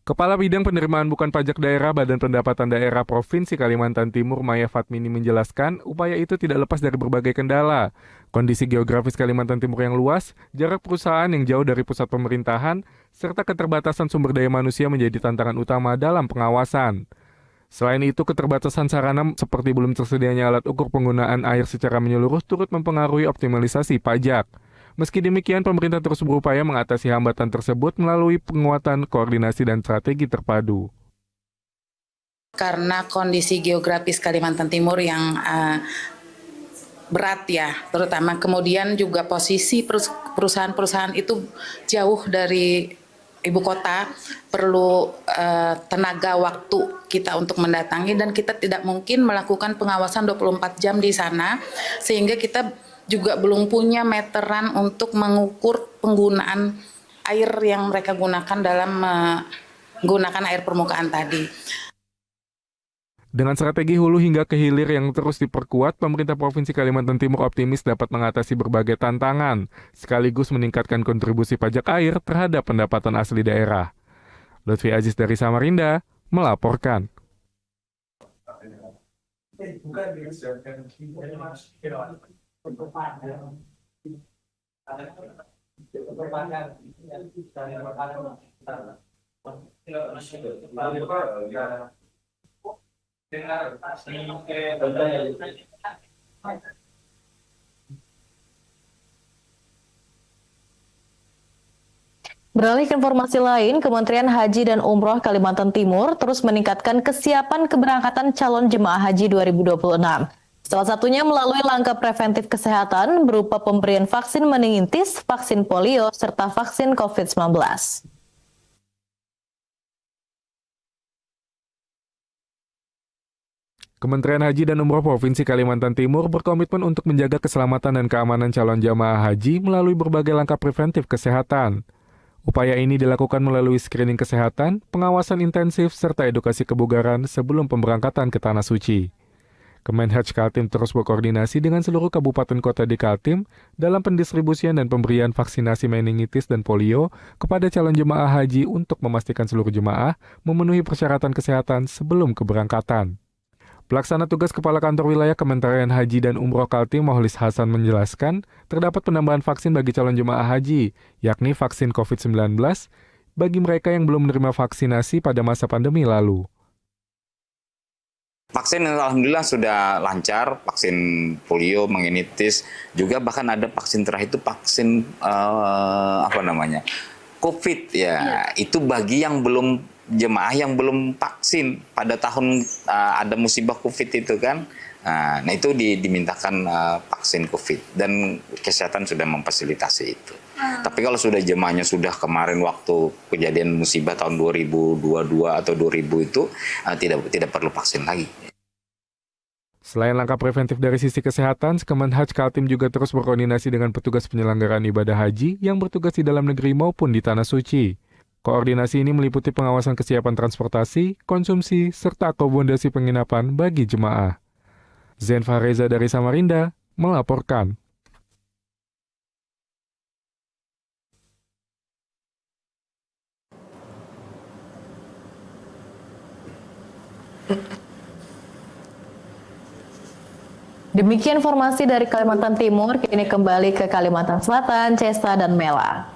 Kepala Bidang Penerimaan Bukan Pajak Daerah Badan Pendapatan Daerah Provinsi Kalimantan Timur Maya Fatmini menjelaskan upaya itu tidak lepas dari berbagai kendala. Kondisi geografis Kalimantan Timur yang luas, jarak perusahaan yang jauh dari pusat pemerintahan, serta keterbatasan sumber daya manusia menjadi tantangan utama dalam pengawasan. Selain itu, keterbatasan sarana seperti belum tersedianya alat ukur penggunaan air secara menyeluruh turut mempengaruhi optimalisasi pajak. Meski demikian, pemerintah terus berupaya mengatasi hambatan tersebut melalui penguatan koordinasi dan strategi terpadu. Karena kondisi geografis Kalimantan Timur yang berat ya, terutama kemudian juga posisi perusahaan-perusahaan itu jauh dari ibu kota, perlu tenaga waktu kita untuk mendatangi dan kita tidak mungkin melakukan pengawasan 24 jam di sana, sehingga kita juga belum punya meteran untuk mengukur penggunaan air yang mereka gunakan dalam menggunakan air permukaan tadi. Dengan strategi hulu hingga ke hilir yang terus diperkuat, pemerintah Provinsi Kalimantan Timur optimis dapat mengatasi berbagai tantangan, sekaligus meningkatkan kontribusi pajak air terhadap pendapatan asli daerah. Lutfi Aziz dari Samarinda melaporkan. Beralih ke informasi lain, Kementerian Haji dan Umroh Kalimantan Timur terus meningkatkan kesiapan keberangkatan calon jemaah haji 2026. Salah satunya melalui langkah preventif kesehatan berupa pemberian vaksin meningitis, vaksin polio, serta vaksin COVID-19. Kementerian Haji dan Umroh Provinsi Kalimantan Timur berkomitmen untuk menjaga keselamatan dan keamanan calon jamaah haji melalui berbagai langkah preventif kesehatan. Upaya ini dilakukan melalui screening kesehatan, pengawasan intensif, serta edukasi kebugaran sebelum pemberangkatan ke Tanah Suci. Kemenhaj Kaltim terus berkoordinasi dengan seluruh kabupaten kota di Kaltim dalam pendistribusian dan pemberian vaksinasi meningitis dan polio kepada calon jemaah haji untuk memastikan seluruh jemaah memenuhi persyaratan kesehatan sebelum keberangkatan. Pelaksana tugas Kepala Kantor Wilayah Kementerian Haji dan Umroh Kaltim Mokhlis Hasan menjelaskan terdapat penambahan vaksin bagi calon jemaah haji, yakni vaksin COVID-19 bagi mereka yang belum menerima vaksinasi pada masa pandemi lalu. Vaksin alhamdulillah sudah lancar, vaksin polio, meningitis, juga bahkan ada vaksin terakhir itu vaksin COVID ya. Itu bagi yang belum jemaah yang belum vaksin pada tahun ada musibah COVID itu kan. Nah itu dimintakan vaksin COVID dan kesehatan sudah memfasilitasi itu. Tapi kalau sudah jemaahnya sudah kemarin waktu kejadian musibah tahun 2022 atau 2000 itu tidak perlu vaksin lagi. Selain langkah preventif dari sisi kesehatan, Kemenhaj Kaltim juga terus berkoordinasi dengan petugas penyelenggaraan ibadah haji yang bertugas di dalam negeri maupun di Tanah Suci. Koordinasi ini meliputi pengawasan kesiapan transportasi, konsumsi, serta akomodasi penginapan bagi jemaah. Zain Fahreza dari Samarinda melaporkan. Demikian informasi dari Kalimantan Timur, kini kembali ke Kalimantan Selatan, Cesa dan Mela.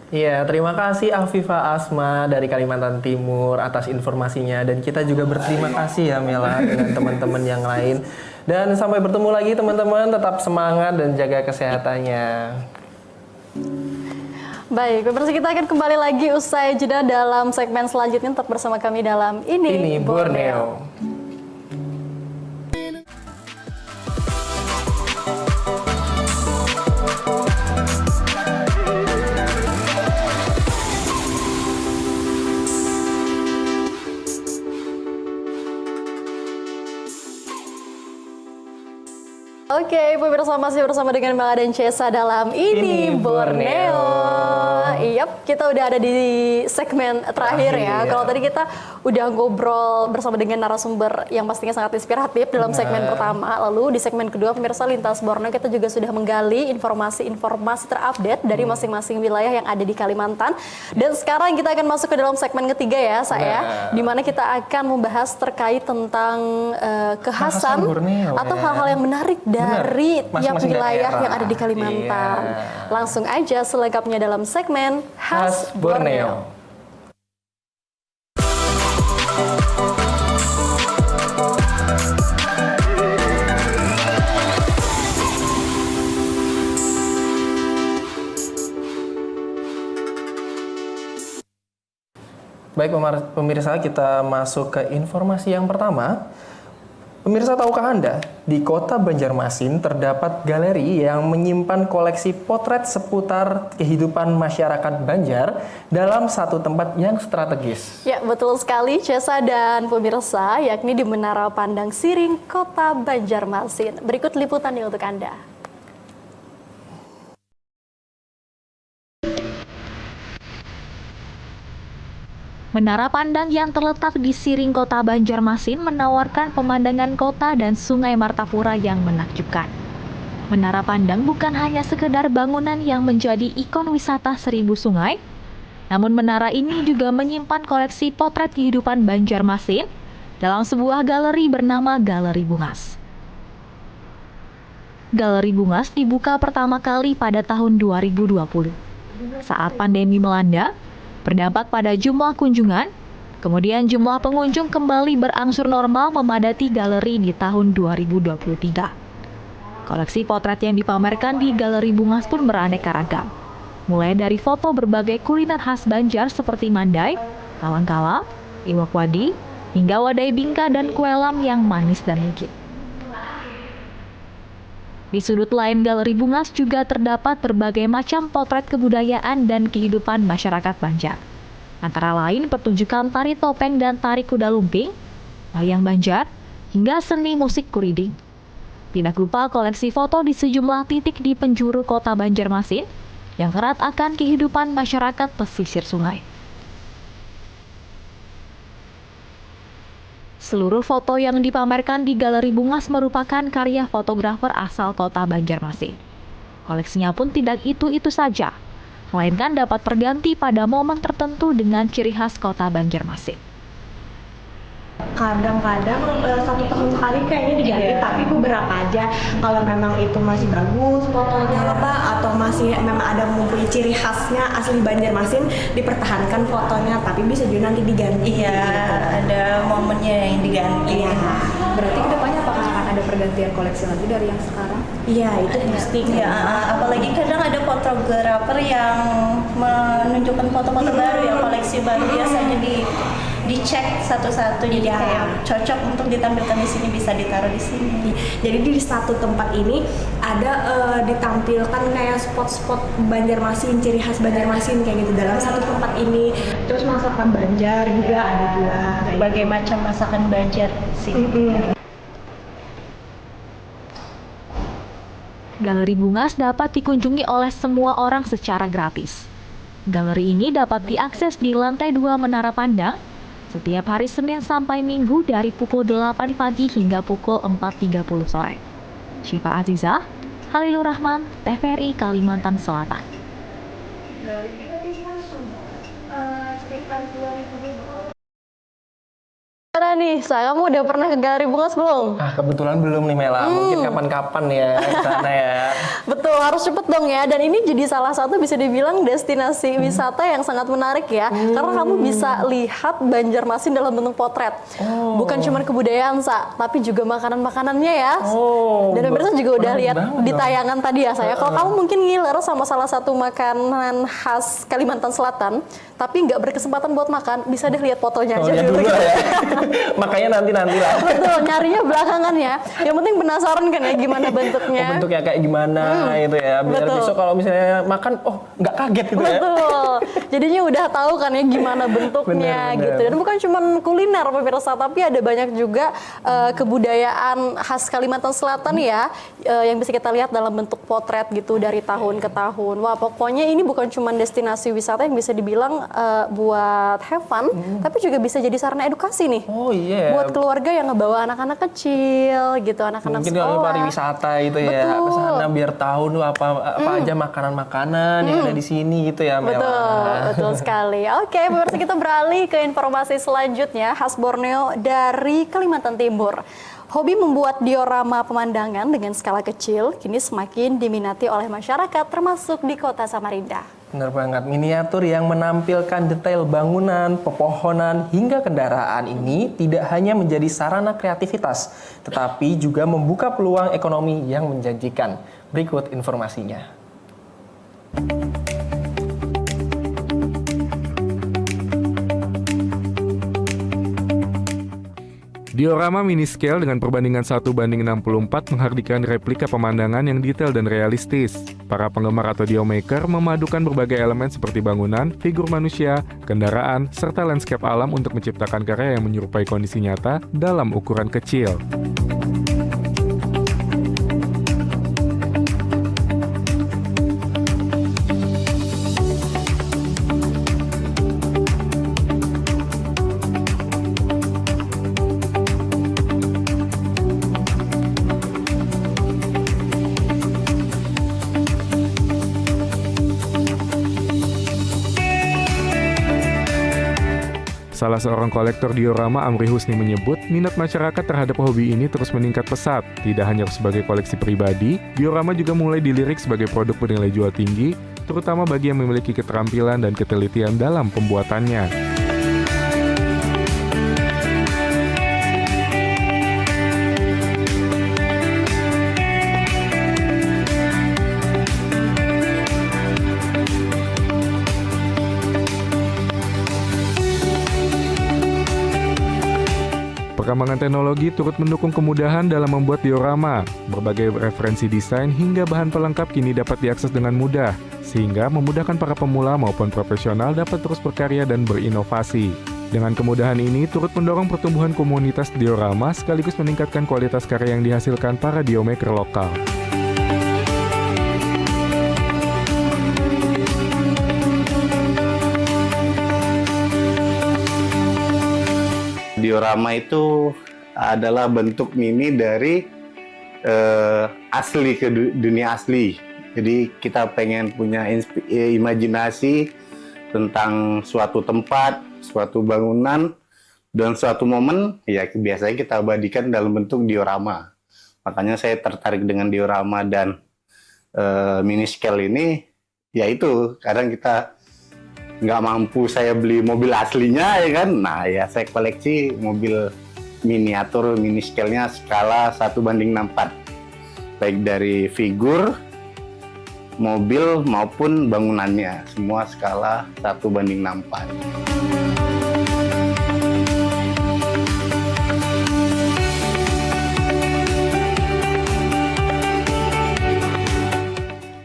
Iya, terima kasih Afifah Asma dari Kalimantan Timur atas informasinya. Dan kita juga berterima kasih ya Mela dengan teman-teman yang lain. Dan sampai bertemu lagi teman-teman, tetap semangat dan jaga kesehatannya. Baik, pemirsa, kita akan kembali lagi usai jeda dalam segmen selanjutnya. Tetap bersama kami dalam Ini Borneo. Oke, pemirsa, masih bersama dengan Mela dan Cesa dalam Ini Borneo. Yap, kita udah ada di segmen terakhir ya. Kalau tadi kita udah ngobrol bersama dengan narasumber yang pastinya sangat inspiratif dalam segmen pertama. Lalu di segmen kedua, pemirsa Lintas Borneo, kita juga sudah menggali informasi-informasi terupdate dari masing-masing wilayah yang ada di Kalimantan. Dan sekarang kita akan masuk ke dalam segmen ketiga ya, saya, di mana kita akan membahas terkait tentang kekhasan atau hal-hal yang menarik dari tiap wilayah yang ada di Kalimantan. Langsung aja selengkapnya dalam segmen Khas Borneo. Baik pemirsa, kita masuk ke informasi yang pertama. Pemirsa, tahukah Anda, di kota Banjarmasin terdapat galeri yang menyimpan koleksi potret seputar kehidupan masyarakat Banjar dalam satu tempat yang strategis. Ya, betul sekali Cesa dan pemirsa, yakni di Menara Pandang Siring, kota Banjarmasin. Berikut liputannya untuk Anda. Menara Pandang yang terletak di Siring Kota Banjarmasin menawarkan pemandangan kota dan Sungai Martapura yang menakjubkan. Menara Pandang bukan hanya sekedar bangunan yang menjadi ikon wisata Seribu Sungai, namun menara ini juga menyimpan koleksi potret kehidupan Banjarmasin dalam sebuah galeri bernama Galeri Bungas. Galeri Bungas dibuka pertama kali pada tahun 2020. Saat pandemi melanda, berdampak pada jumlah kunjungan, kemudian jumlah pengunjung kembali berangsur normal memadati galeri di tahun 2023. Koleksi potret yang dipamerkan di Galeri Bungas pun beraneka ragam, mulai dari foto berbagai kuliner khas Banjar seperti mandai, kalangkala, iwak wadi, hingga wadai bingka dan kue lam yang manis dan legit. Di sudut lain Galeri Bungas juga terdapat berbagai macam potret kebudayaan dan kehidupan masyarakat Banjar. Antara lain pertunjukan tari topeng dan tari kuda lumping, wayang Banjar, hingga seni musik kuriding. Tidak lupa koleksi foto di sejumlah titik di penjuru kota Banjarmasin yang erat akan kehidupan masyarakat pesisir sungai. Seluruh foto yang dipamerkan di Galeri Bungas merupakan karya fotografer asal kota Banjarmasin. Koleksinya pun tidak itu-itu saja, melainkan dapat berganti pada momen tertentu dengan ciri khas kota Banjarmasin. Kadang-kadang satu tahun sekali kayaknya diganti, tapi beberapa aja. Kalau memang itu masih bagus fotonya atau masih memang ada mempunyai ciri khasnya asli Banjarmasin, dipertahankan fotonya, tapi bisa juga nanti diganti. Iya, ada momennya yang diganti. Iya. Berarti kedepannya apakah akan ada pergantian koleksi lagi dari yang sekarang? Iya, itu pasti. Ya, apalagi kadang ada fotografer yang menunjukkan foto-foto baru ya, koleksi baru biasanya dicek satu-satu, jadi kayak cocok untuk ditampilkan di sini, bisa ditaruh di sini. Jadi di satu tempat ini ada ditampilkan kayak spot-spot Banjarmasin, ciri khas Banjarmasin kayak gitu dalam satu tempat ini. Terus masakan Banjar juga ada dua, berbagai macam masakan Banjar sih. Galeri Bungas dapat dikunjungi oleh semua orang secara gratis. Galeri ini dapat diakses di lantai 2 Menara Pandang setiap hari Senin sampai Minggu dari pukul 8 pagi hingga pukul 4.30 sore. Syifa Aziza, Halilur Rahman, TVRI Kalimantan Selatan. Mana nih, kamu udah pernah ke Galeri Bungas belum? Kebetulan belum nih Mela, mungkin kapan-kapan ya ke sana ya. Betul, harus cepet dong ya. Dan ini jadi salah satu bisa dibilang destinasi wisata yang sangat menarik ya. Karena kamu bisa lihat Banjarmasin dalam bentuk potret. Bukan cuma kebudayaan, tapi juga makanan-makanannya ya. Dan pemirsa juga udah lihat di tayangan tadi ya saya. Kalau kamu mungkin ngiler sama salah satu makanan khas Kalimantan Selatan, tapi nggak berkesempatan buat makan, bisa deh lihat fotonya aja dulu. Ya. Makanya nanti lah. Betul, nyarinya belakangan ya. Yang penting penasaran kan ya gimana bentuknya. Bentuknya kayak gimana gitu ya. Biar besok kalau misalnya makan, nggak kaget gitu ya. Betul. Jadinya udah tahu kan ya gimana bentuknya gitu. Dan bukan cuma kuliner pemirsa, tapi ada banyak juga kebudayaan khas Kalimantan Selatan ya, yang bisa kita lihat dalam bentuk potret gitu dari tahun ke tahun. Wah, pokoknya ini bukan cuma destinasi wisata yang bisa dibilang buat have fun, tapi juga bisa jadi sarana edukasi nih. Buat keluarga yang ngebawa anak-anak kecil gitu, anak-anak mungkin sekolah. kalau pariwisata itu ya, ke sana biar tahu tuh apa aja makanan-makanan yang ada di sini gitu ya, Mela. Betul sekali. Oke, pemirsa, kita beralih ke informasi selanjutnya, khas Borneo dari Kalimantan Timur. Hobi membuat diorama pemandangan dengan skala kecil kini semakin diminati oleh masyarakat, termasuk di kota Samarinda. Benar banget, miniatur yang menampilkan detail bangunan, pepohonan, hingga kendaraan ini tidak hanya menjadi sarana kreativitas, tetapi juga membuka peluang ekonomi yang menjanjikan. Berikut informasinya. Diorama mini scale dengan perbandingan 1:64 menghadirkan replika pemandangan yang detail dan realistis. Para penggemar atau diomaker memadukan berbagai elemen seperti bangunan, figur manusia, kendaraan, serta landscape alam untuk menciptakan karya yang menyerupai kondisi nyata dalam ukuran kecil. Salah seorang kolektor diorama, Amri Husni, menyebut minat masyarakat terhadap hobi ini terus meningkat pesat. Tidak hanya sebagai koleksi pribadi, diorama juga mulai dilirik sebagai produk bernilai jual tinggi, terutama bagi yang memiliki keterampilan dan ketelitian dalam pembuatannya. Perkembangan teknologi turut mendukung kemudahan dalam membuat diorama. Berbagai referensi desain hingga bahan pelengkap kini dapat diakses dengan mudah, sehingga memudahkan para pemula maupun profesional dapat terus berkarya dan berinovasi. Dengan kemudahan ini turut mendorong pertumbuhan komunitas diorama sekaligus meningkatkan kualitas karya yang dihasilkan para diomaker lokal. Diorama itu adalah bentuk mini dari asli ke dunia asli. Jadi kita pengen punya imajinasi tentang suatu tempat, suatu bangunan, dan suatu momen, ya biasanya kita abadikan dalam bentuk diorama. Makanya saya tertarik dengan diorama dan mini scale ini, yaitu kadang kita nggak mampu saya beli mobil aslinya ya kan, nah ya saya koleksi mobil miniatur mini scale-nya skala 1:64, baik dari figur, mobil maupun bangunannya, semua skala 1:64.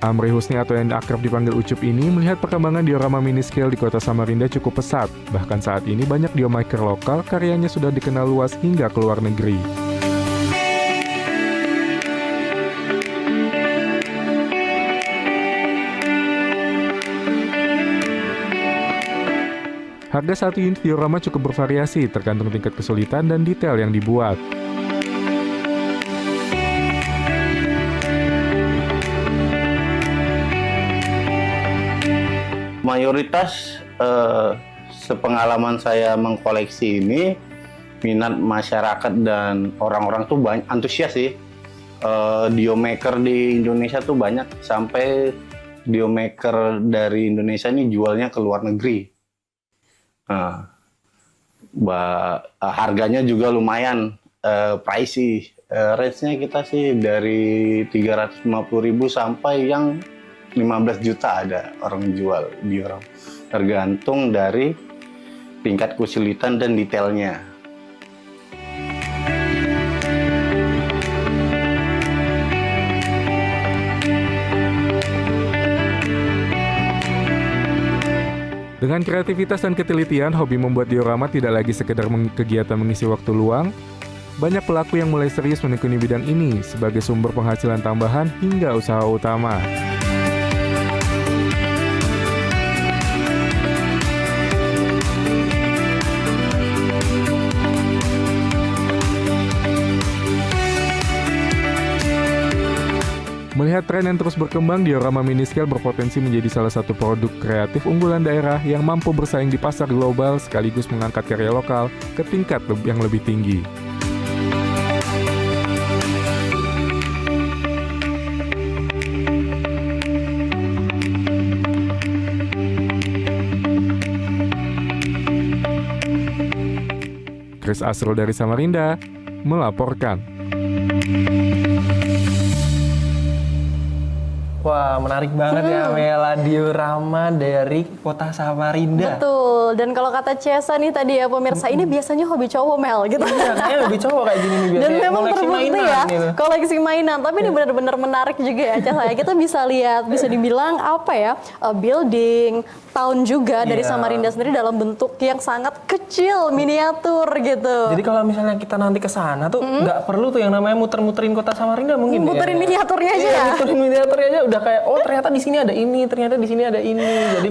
Amri Husni atau yang akrab dipanggil Ucup ini melihat perkembangan diorama mini scale di kota Samarinda cukup pesat. Bahkan saat ini banyak diomaker lokal karyanya sudah dikenal luas hingga ke luar negeri. Harga satu unit diorama cukup bervariasi tergantung tingkat kesulitan dan detail yang dibuat. Mayoritas sepengalaman saya mengkoleksi ini, minat masyarakat dan orang-orang tuh banyak antusias sih. Diomaker di Indonesia tuh banyak, sampai diomaker dari Indonesia ini jualnya ke luar negeri. Harganya juga lumayan pricey. Range-nya kita sih dari 350.000 sampai yang 15 juta ada orang jual diorama. Tergantung dari tingkat kesulitan dan detailnya. Dengan kreativitas dan ketelitian, hobi membuat diorama tidak lagi sekedar kegiatan mengisi waktu luang. Banyak pelaku yang mulai serius menekuni bidang ini sebagai sumber penghasilan tambahan hingga usaha utama. Melihat tren yang terus berkembang, diorama mini scale berpotensi menjadi salah satu produk kreatif unggulan daerah yang mampu bersaing di pasar global sekaligus mengangkat karya lokal ke tingkat yang lebih tinggi. Chris Asrul dari Samarinda melaporkan. Wah, menarik banget ya Mela, diorama dari kota Samarinda. Betul, dan kalau kata Cesa nih tadi ya pemirsa, ini biasanya hobi cowok Mel gitu. Iya, kayaknya lebih cowok kayak gini nih biasanya. Dan memang koleksi terbukti mainan, ya, gitu. koleksi mainan. Tapi ini benar-benar menarik juga ya Cesa. Kita bisa lihat, bisa dibilang apa ya, building, town juga dari Samarinda sendiri dalam bentuk yang sangat kecil, miniatur gitu. Jadi kalau misalnya kita nanti ke sana tuh nggak perlu tuh yang namanya muter-muterin kota Samarinda mungkin. Muterin miniaturnya aja ya. Muterin miniaturnya aja udah kayak ternyata di sini ada ini, ternyata di sini ada ini. Jadi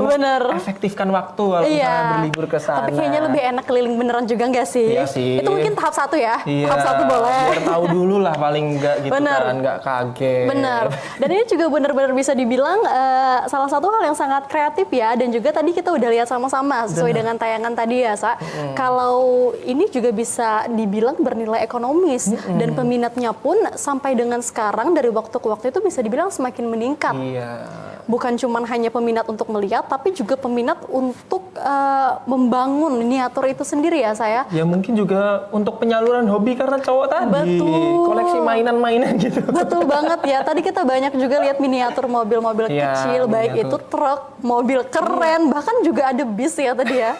efektifkan waktu kalau misalnya berlibur ke sana. Tapi kayaknya lebih enak keliling beneran juga nggak sih? Iya sih. Itu mungkin tahap 1 ya. Iya, tahap 1 boleh. Biar tahu dulu lah paling nggak gitu kan, nggak kaget. Bener. Dan ini juga benar-benar bisa dibilang salah satu hal yang sangat kreatif ya. Dan juga tadi kita udah lihat sama-sama sesuai dengan tayangan tadi ya, Sa. Kalau ini juga bisa dibilang bernilai ekonomis dan peminatnya pun sampai dengan sekarang dari waktu ke waktu itu bisa dibilang semakin meningkat. Bukan cuma hanya peminat untuk melihat, tapi juga peminat untuk membangun miniatur itu sendiri ya saya. Ya mungkin juga untuk penyaluran hobi karena cowok tadi. Betul. Koleksi mainan-mainan gitu. Betul banget ya. Tadi kita banyak juga lihat miniatur mobil-mobil kecil, baik itu truk, mobil keren, bahkan juga ada bis ya tadi ya.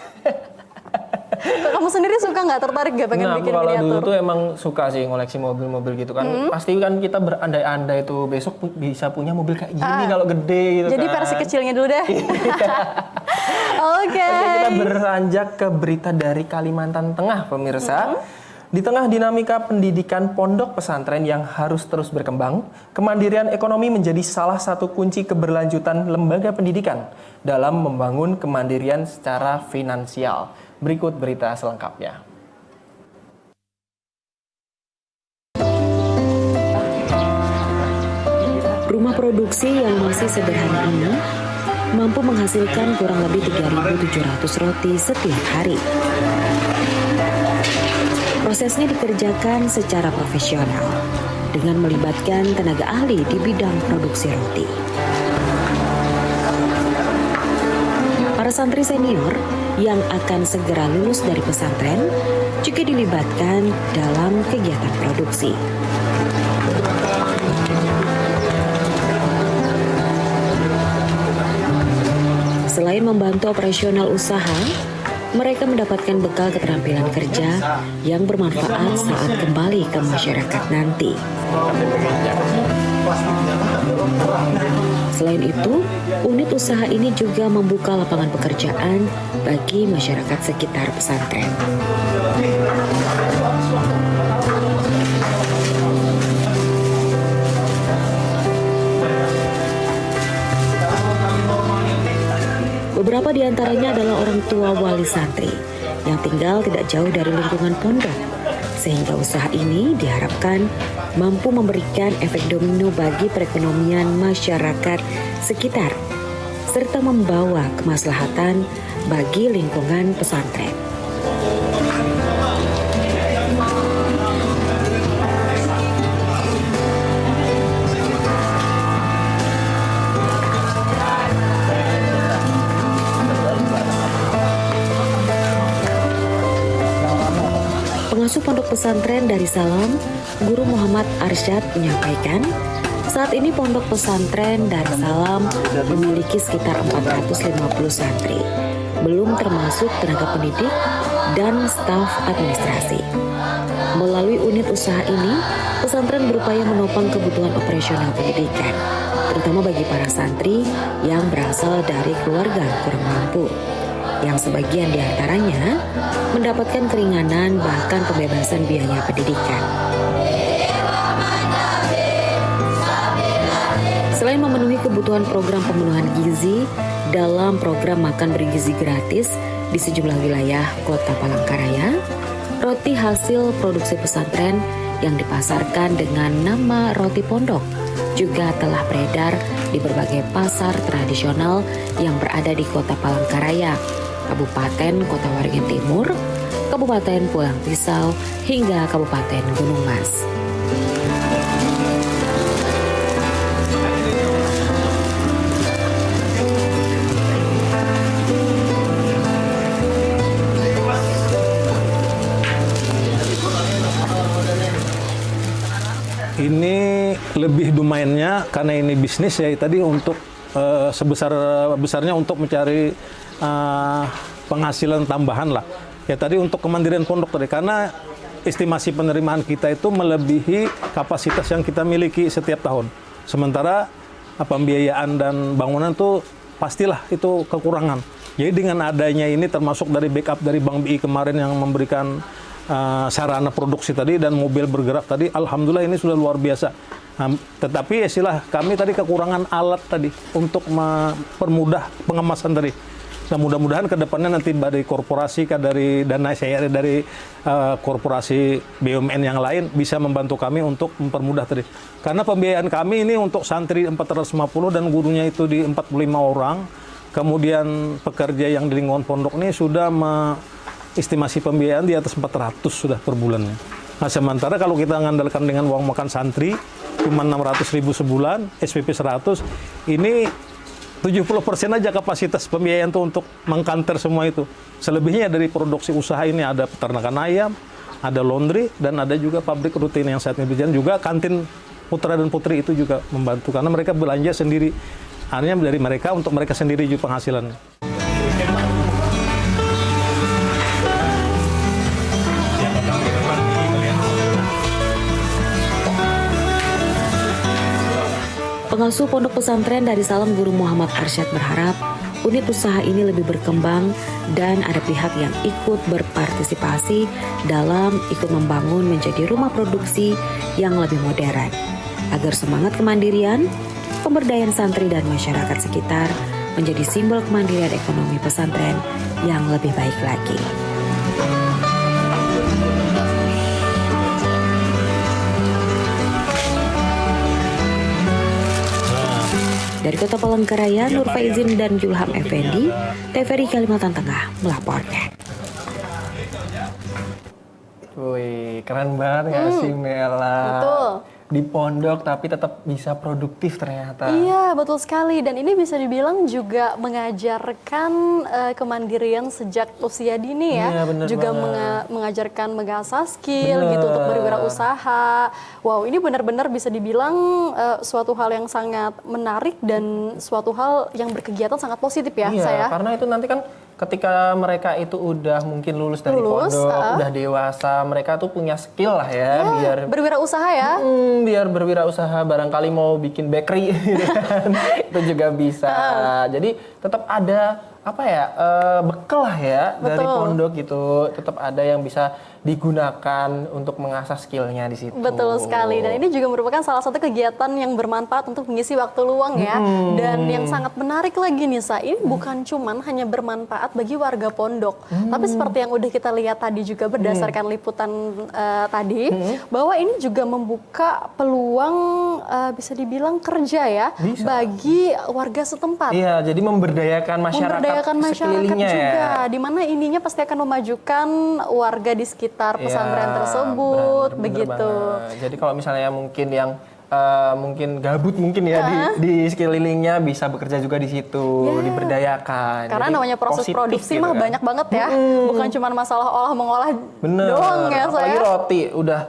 Kamu sendiri suka nggak, tertarik nggak pengen bikin kalau miniatur? dulu tuh emang suka sih ngoleksi mobil-mobil gitu kan. Pasti kan kita berandai-andai tuh besok bisa punya mobil kayak gini kalau gede gitu. Jadi kan. versi kecilnya dulu deh. Oke. Kita beranjak ke berita dari Kalimantan Tengah, pemirsa. Di tengah dinamika pendidikan pondok pesantren yang harus terus berkembang, kemandirian ekonomi menjadi salah satu kunci keberlanjutan lembaga pendidikan dalam membangun kemandirian secara finansial. Berikut berita selengkapnya. Rumah produksi yang masih sederhana ini mampu menghasilkan kurang lebih 3.700 roti setiap hari. Prosesnya dikerjakan secara profesional dengan melibatkan tenaga ahli di bidang produksi roti. Para santri senior yang akan segera lulus dari pesantren juga dilibatkan dalam kegiatan produksi. Selain membantu operasional usaha, mereka mendapatkan bekal keterampilan kerja yang bermanfaat saat kembali ke masyarakat nanti. Selain itu, unit usaha ini juga membuka lapangan pekerjaan bagi masyarakat sekitar pesantren. Beberapa di antaranya adalah orang tua wali santri yang tinggal tidak jauh dari lingkungan pondok, sehingga usaha ini diharapkan mampu memberikan efek domino bagi perekonomian masyarakat sekitar, serta membawa kemaslahatan bagi lingkungan pesantren. Pengasuh pondok pesantren Darussalam, Guru Muhammad Arsyad menyampaikan, saat ini pondok pesantren Darussalam memiliki sekitar 450 santri, belum termasuk tenaga pendidik dan staf administrasi. Melalui unit usaha ini, pesantren berupaya menopang kebutuhan operasional pendidikan, terutama bagi para santri yang berasal dari keluarga kurang mampu, yang sebagian diantaranya mendapatkan keringanan bahkan pembebasan biaya pendidikan. Selain memenuhi kebutuhan program pemenuhan gizi dalam program makan bergizi gratis di sejumlah wilayah Kota Palangkaraya, roti hasil produksi pesantren yang dipasarkan dengan nama roti pondok juga telah beredar di berbagai pasar tradisional yang berada di Kota Palangkaraya, Kabupaten Kota Waringin Timur, Kabupaten Pulang Pisau, hingga Kabupaten Gunung Mas. Ini lebih domainnya karena ini bisnis ya tadi untuk sebesar-besarnya untuk mencari penghasilan tambahan lah. Ya tadi untuk kemandirian pondok tadi, karena estimasi penerimaan kita itu melebihi kapasitas yang kita miliki setiap tahun. Sementara pembiayaan dan bangunan tuh pastilah itu kekurangan. Jadi dengan adanya ini termasuk dari backup dari Bank BI kemarin yang memberikan sarana produksi tadi dan mobil bergerak tadi, alhamdulillah ini sudah luar biasa. Tetapi istilah kami tadi kekurangan alat tadi untuk mempermudah pengemasan tadi. Nah mudah-mudahan ke depannya nanti dari korporasi, dari dana CR, dari korporasi BUMN yang lain bisa membantu kami untuk mempermudah tadi. Karena pembiayaan kami ini untuk santri 450 dan gurunya itu di 45 orang. Kemudian pekerja yang di lingkungan pondok ini sudah estimasi pembiayaan di atas 400 sudah per bulannya. Nah sementara kalau kita mengandalkan dengan uang makan santri cuma 600.000 sebulan, SPP 100, ini 70% aja kapasitas pembiayaan itu untuk mengkanter semua itu. Selebihnya dari produksi usaha ini ada peternakan ayam, ada laundry, dan ada juga pabrik rutin yang saat ini berjalan. Juga kantin putra dan putri itu juga membantu karena mereka belanja sendiri. Artinya dari mereka untuk mereka sendiri juga penghasilannya. Pengasuh pondok pesantren Darussalam Guru Muhammad Arsyad berharap unit usaha ini lebih berkembang dan ada pihak yang ikut berpartisipasi dalam ikut membangun menjadi rumah produksi yang lebih modern agar semangat kemandirian, pemberdayaan santri dan masyarakat sekitar menjadi simbol kemandirian ekonomi pesantren yang lebih baik lagi. Dari Kota Palangkaraya, Nur Faizin dan Julham Effendi, TVRI Kalimantan Tengah melaporkan. Wih, keren banget nggak sih Mela? Betul. Di pondok tapi tetap bisa produktif ternyata. Iya, betul sekali. Dan ini bisa dibilang juga mengajarkan kemandirian sejak usia dini ya. Iya, bener juga mengajarkan mengasah skill gitu untuk berwirausaha. Wow, ini benar-benar bisa dibilang suatu hal yang sangat menarik dan suatu hal yang berkegiatan sangat positif ya, iya, saya. Karena itu nanti kan ketika mereka itu udah mungkin lulus dari pondok, udah dewasa, mereka tuh punya skill lah ya, biar berwirausaha ya. Biar berwirausaha, barangkali mau bikin bakery gitu kan. Itu juga bisa. Jadi tetap ada bekal lah ya dari pondok gitu. Tetap ada yang bisa digunakan untuk mengasah skillnya di situ. Betul sekali, dan ini juga merupakan salah satu kegiatan yang bermanfaat untuk mengisi waktu luang ya. Dan yang sangat menarik lagi nih Sa, ini bukan cuman hanya bermanfaat bagi warga pondok, tapi seperti yang udah kita lihat tadi juga berdasarkan liputan tadi, bahwa ini juga membuka peluang bisa dibilang kerja ya bagi warga setempat. Iya, jadi memberdayakan masyarakat sekelilingnya juga, di mana ininya pasti akan memajukan warga di sekitar pesantren tersebut, begitu. Jadi kalau misalnya mungkin yang mungkin gabut mungkin ya di sekelilingnya bisa bekerja juga di situ, diberdayakan. Karena jadi namanya proses produksi gitu mah kan. banyak banget ya, bukan cuma masalah mengolah doang ya Apalagi saya. roti udah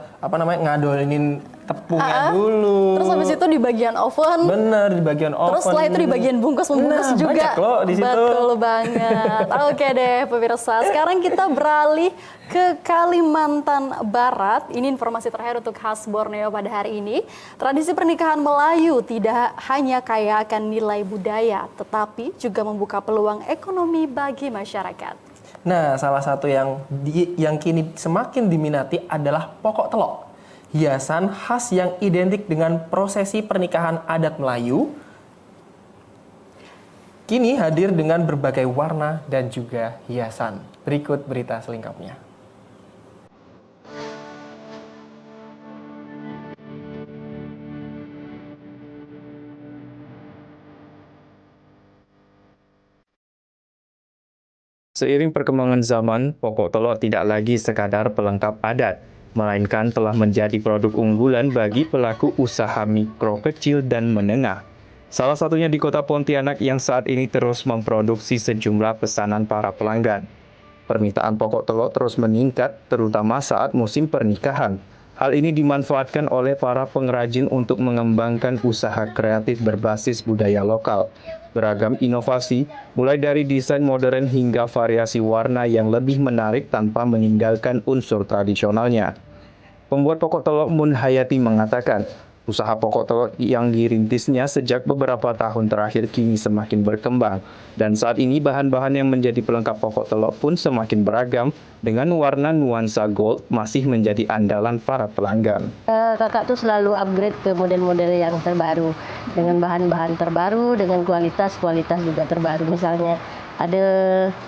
ngadolinin tepungnya dulu. Terus habis itu di bagian oven. Bener, di bagian oven. Terus setelah itu di bagian membungkus juga. Banyak loh di situ. Betul banget. Oke deh pemirsa, sekarang kita beralih ke Kalimantan Barat. Ini informasi terakhir untuk khas Borneo pada hari ini. Tradisi pernikahan Melayu tidak hanya kaya akan nilai budaya, tetapi juga membuka peluang ekonomi bagi masyarakat. Nah, salah satu yang kini semakin diminati adalah pokok telok. Hiasan khas yang identik dengan prosesi pernikahan adat Melayu kini hadir dengan berbagai warna dan juga hiasan. Berikut berita selengkapnya. Seiring perkembangan zaman, pokok telok tidak lagi sekadar pelengkap adat, melainkan telah menjadi produk unggulan bagi pelaku usaha mikro kecil dan menengah. Salah satunya di kota Pontianak yang saat ini terus memproduksi sejumlah pesanan para pelanggan. Permintaan pokok telok terus meningkat, terutama saat musim pernikahan. Hal ini dimanfaatkan oleh para pengrajin untuk mengembangkan usaha kreatif berbasis budaya lokal. Beragam inovasi, mulai dari desain modern hingga variasi warna yang lebih menarik tanpa meninggalkan unsur tradisionalnya. Pembuat pokok telok Mun Hayati mengatakan, usaha pokok telok yang dirintisnya sejak beberapa tahun terakhir kini semakin berkembang. Dan saat ini bahan-bahan yang menjadi pelengkap pokok telok pun semakin beragam, dengan warna nuansa gold masih menjadi andalan para pelanggan. Kakak tuh selalu upgrade ke model-model yang terbaru, dengan bahan-bahan terbaru, dengan kualitas juga terbaru. Misalnya ada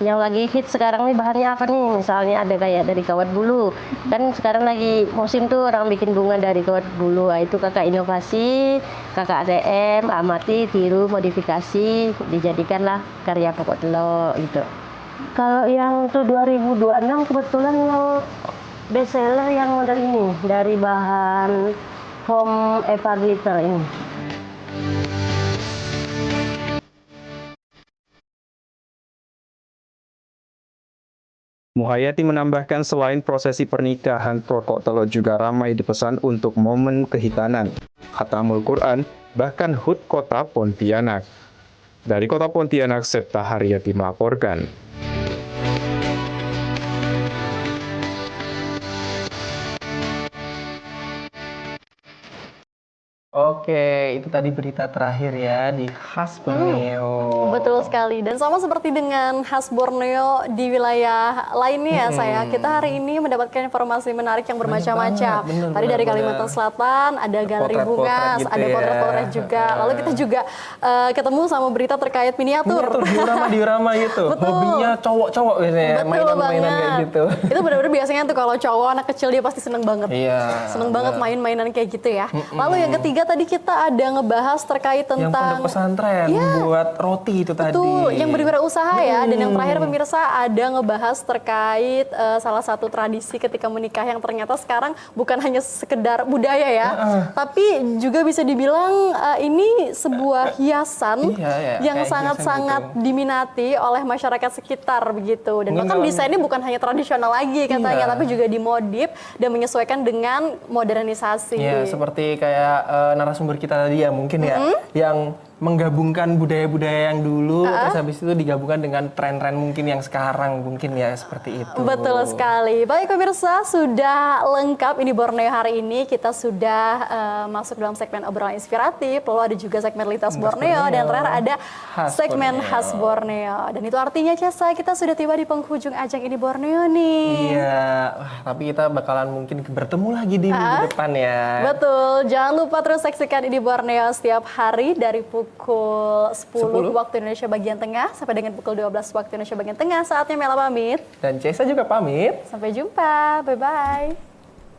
yang lagi hit sekarang nih bahannya apa nih, misalnya ada kayak dari kawat bulu, kan sekarang lagi musim tuh orang bikin bunga dari kawat bulu. Nah, itu kakak inovasi, kakak ATM, amati, tiru, modifikasi, dijadikanlah karya pokok telok gitu. Kalau yang tuh 2026 kebetulan yang best seller yang model ini dari bahan foam Eva Glitter ini. Muhayati menambahkan selain prosesi pernikahan, pokok telok juga ramai dipesan untuk momen kehitanan, khatamul Quran, bahkan HUT Kota Pontianak. Dari Kota Pontianak, Septa Haryati melaporkan. Oke, itu tadi berita terakhir ya di khas Borneo. Betul sekali, dan sama seperti dengan khas Borneo di wilayah lainnya saya, kita hari ini mendapatkan informasi menarik yang bermacam-macam. Tadi dari Kalimantan Selatan ada galeri bunga, gitu ada potret-potret juga. Lalu kita juga ketemu sama berita terkait miniatur. Diorama gitu. Hobinya cowok-cowok biasanya, mainan-mainan kayak gitu. Itu benar-benar biasanya tuh kalau cowok anak kecil dia pasti seneng banget. Iya. Seneng banget main-mainan kayak gitu ya. Lalu yang ketiga tadi kita ada ngebahas terkait tentang yang pondok pesantren buat roti itu tadi. Betul, yang berwirausaha ya. Dan yang terakhir pemirsa ada ngebahas terkait salah satu tradisi ketika menikah yang ternyata sekarang bukan hanya sekedar budaya ya, tapi juga bisa dibilang ini sebuah hiasan yang sangat-sangat diminati oleh masyarakat sekitar begitu. Dan bahkan desainnya bukan hanya tradisional lagi katanya, tapi juga dimodif dan menyesuaikan dengan modernisasi. Iya, seperti kayak narasumber kita tadi ya mungkin ya, yang menggabungkan budaya-budaya yang dulu, terus habis itu digabungkan dengan tren-tren mungkin yang sekarang, mungkin ya seperti itu. Betul sekali. Baik pemirsa, sudah lengkap ini Borneo hari ini. Kita sudah masuk dalam segmen obrolan inspiratif, lalu ada juga segmen lintas Borneo, dan terakhir ada segmen khas Borneo. Dan itu artinya Cesa, kita sudah tiba di penghujung ajang ini Borneo nih. Iya, tapi kita bakalan mungkin bertemu lagi di minggu depan ya. Betul, jangan lupa terus saksikan ini Borneo setiap hari dari pukul 10 waktu Indonesia bagian tengah sampai dengan pukul 12 waktu Indonesia bagian tengah. Saatnya Mela pamit. Dan Cesa juga pamit. Sampai jumpa, bye-bye.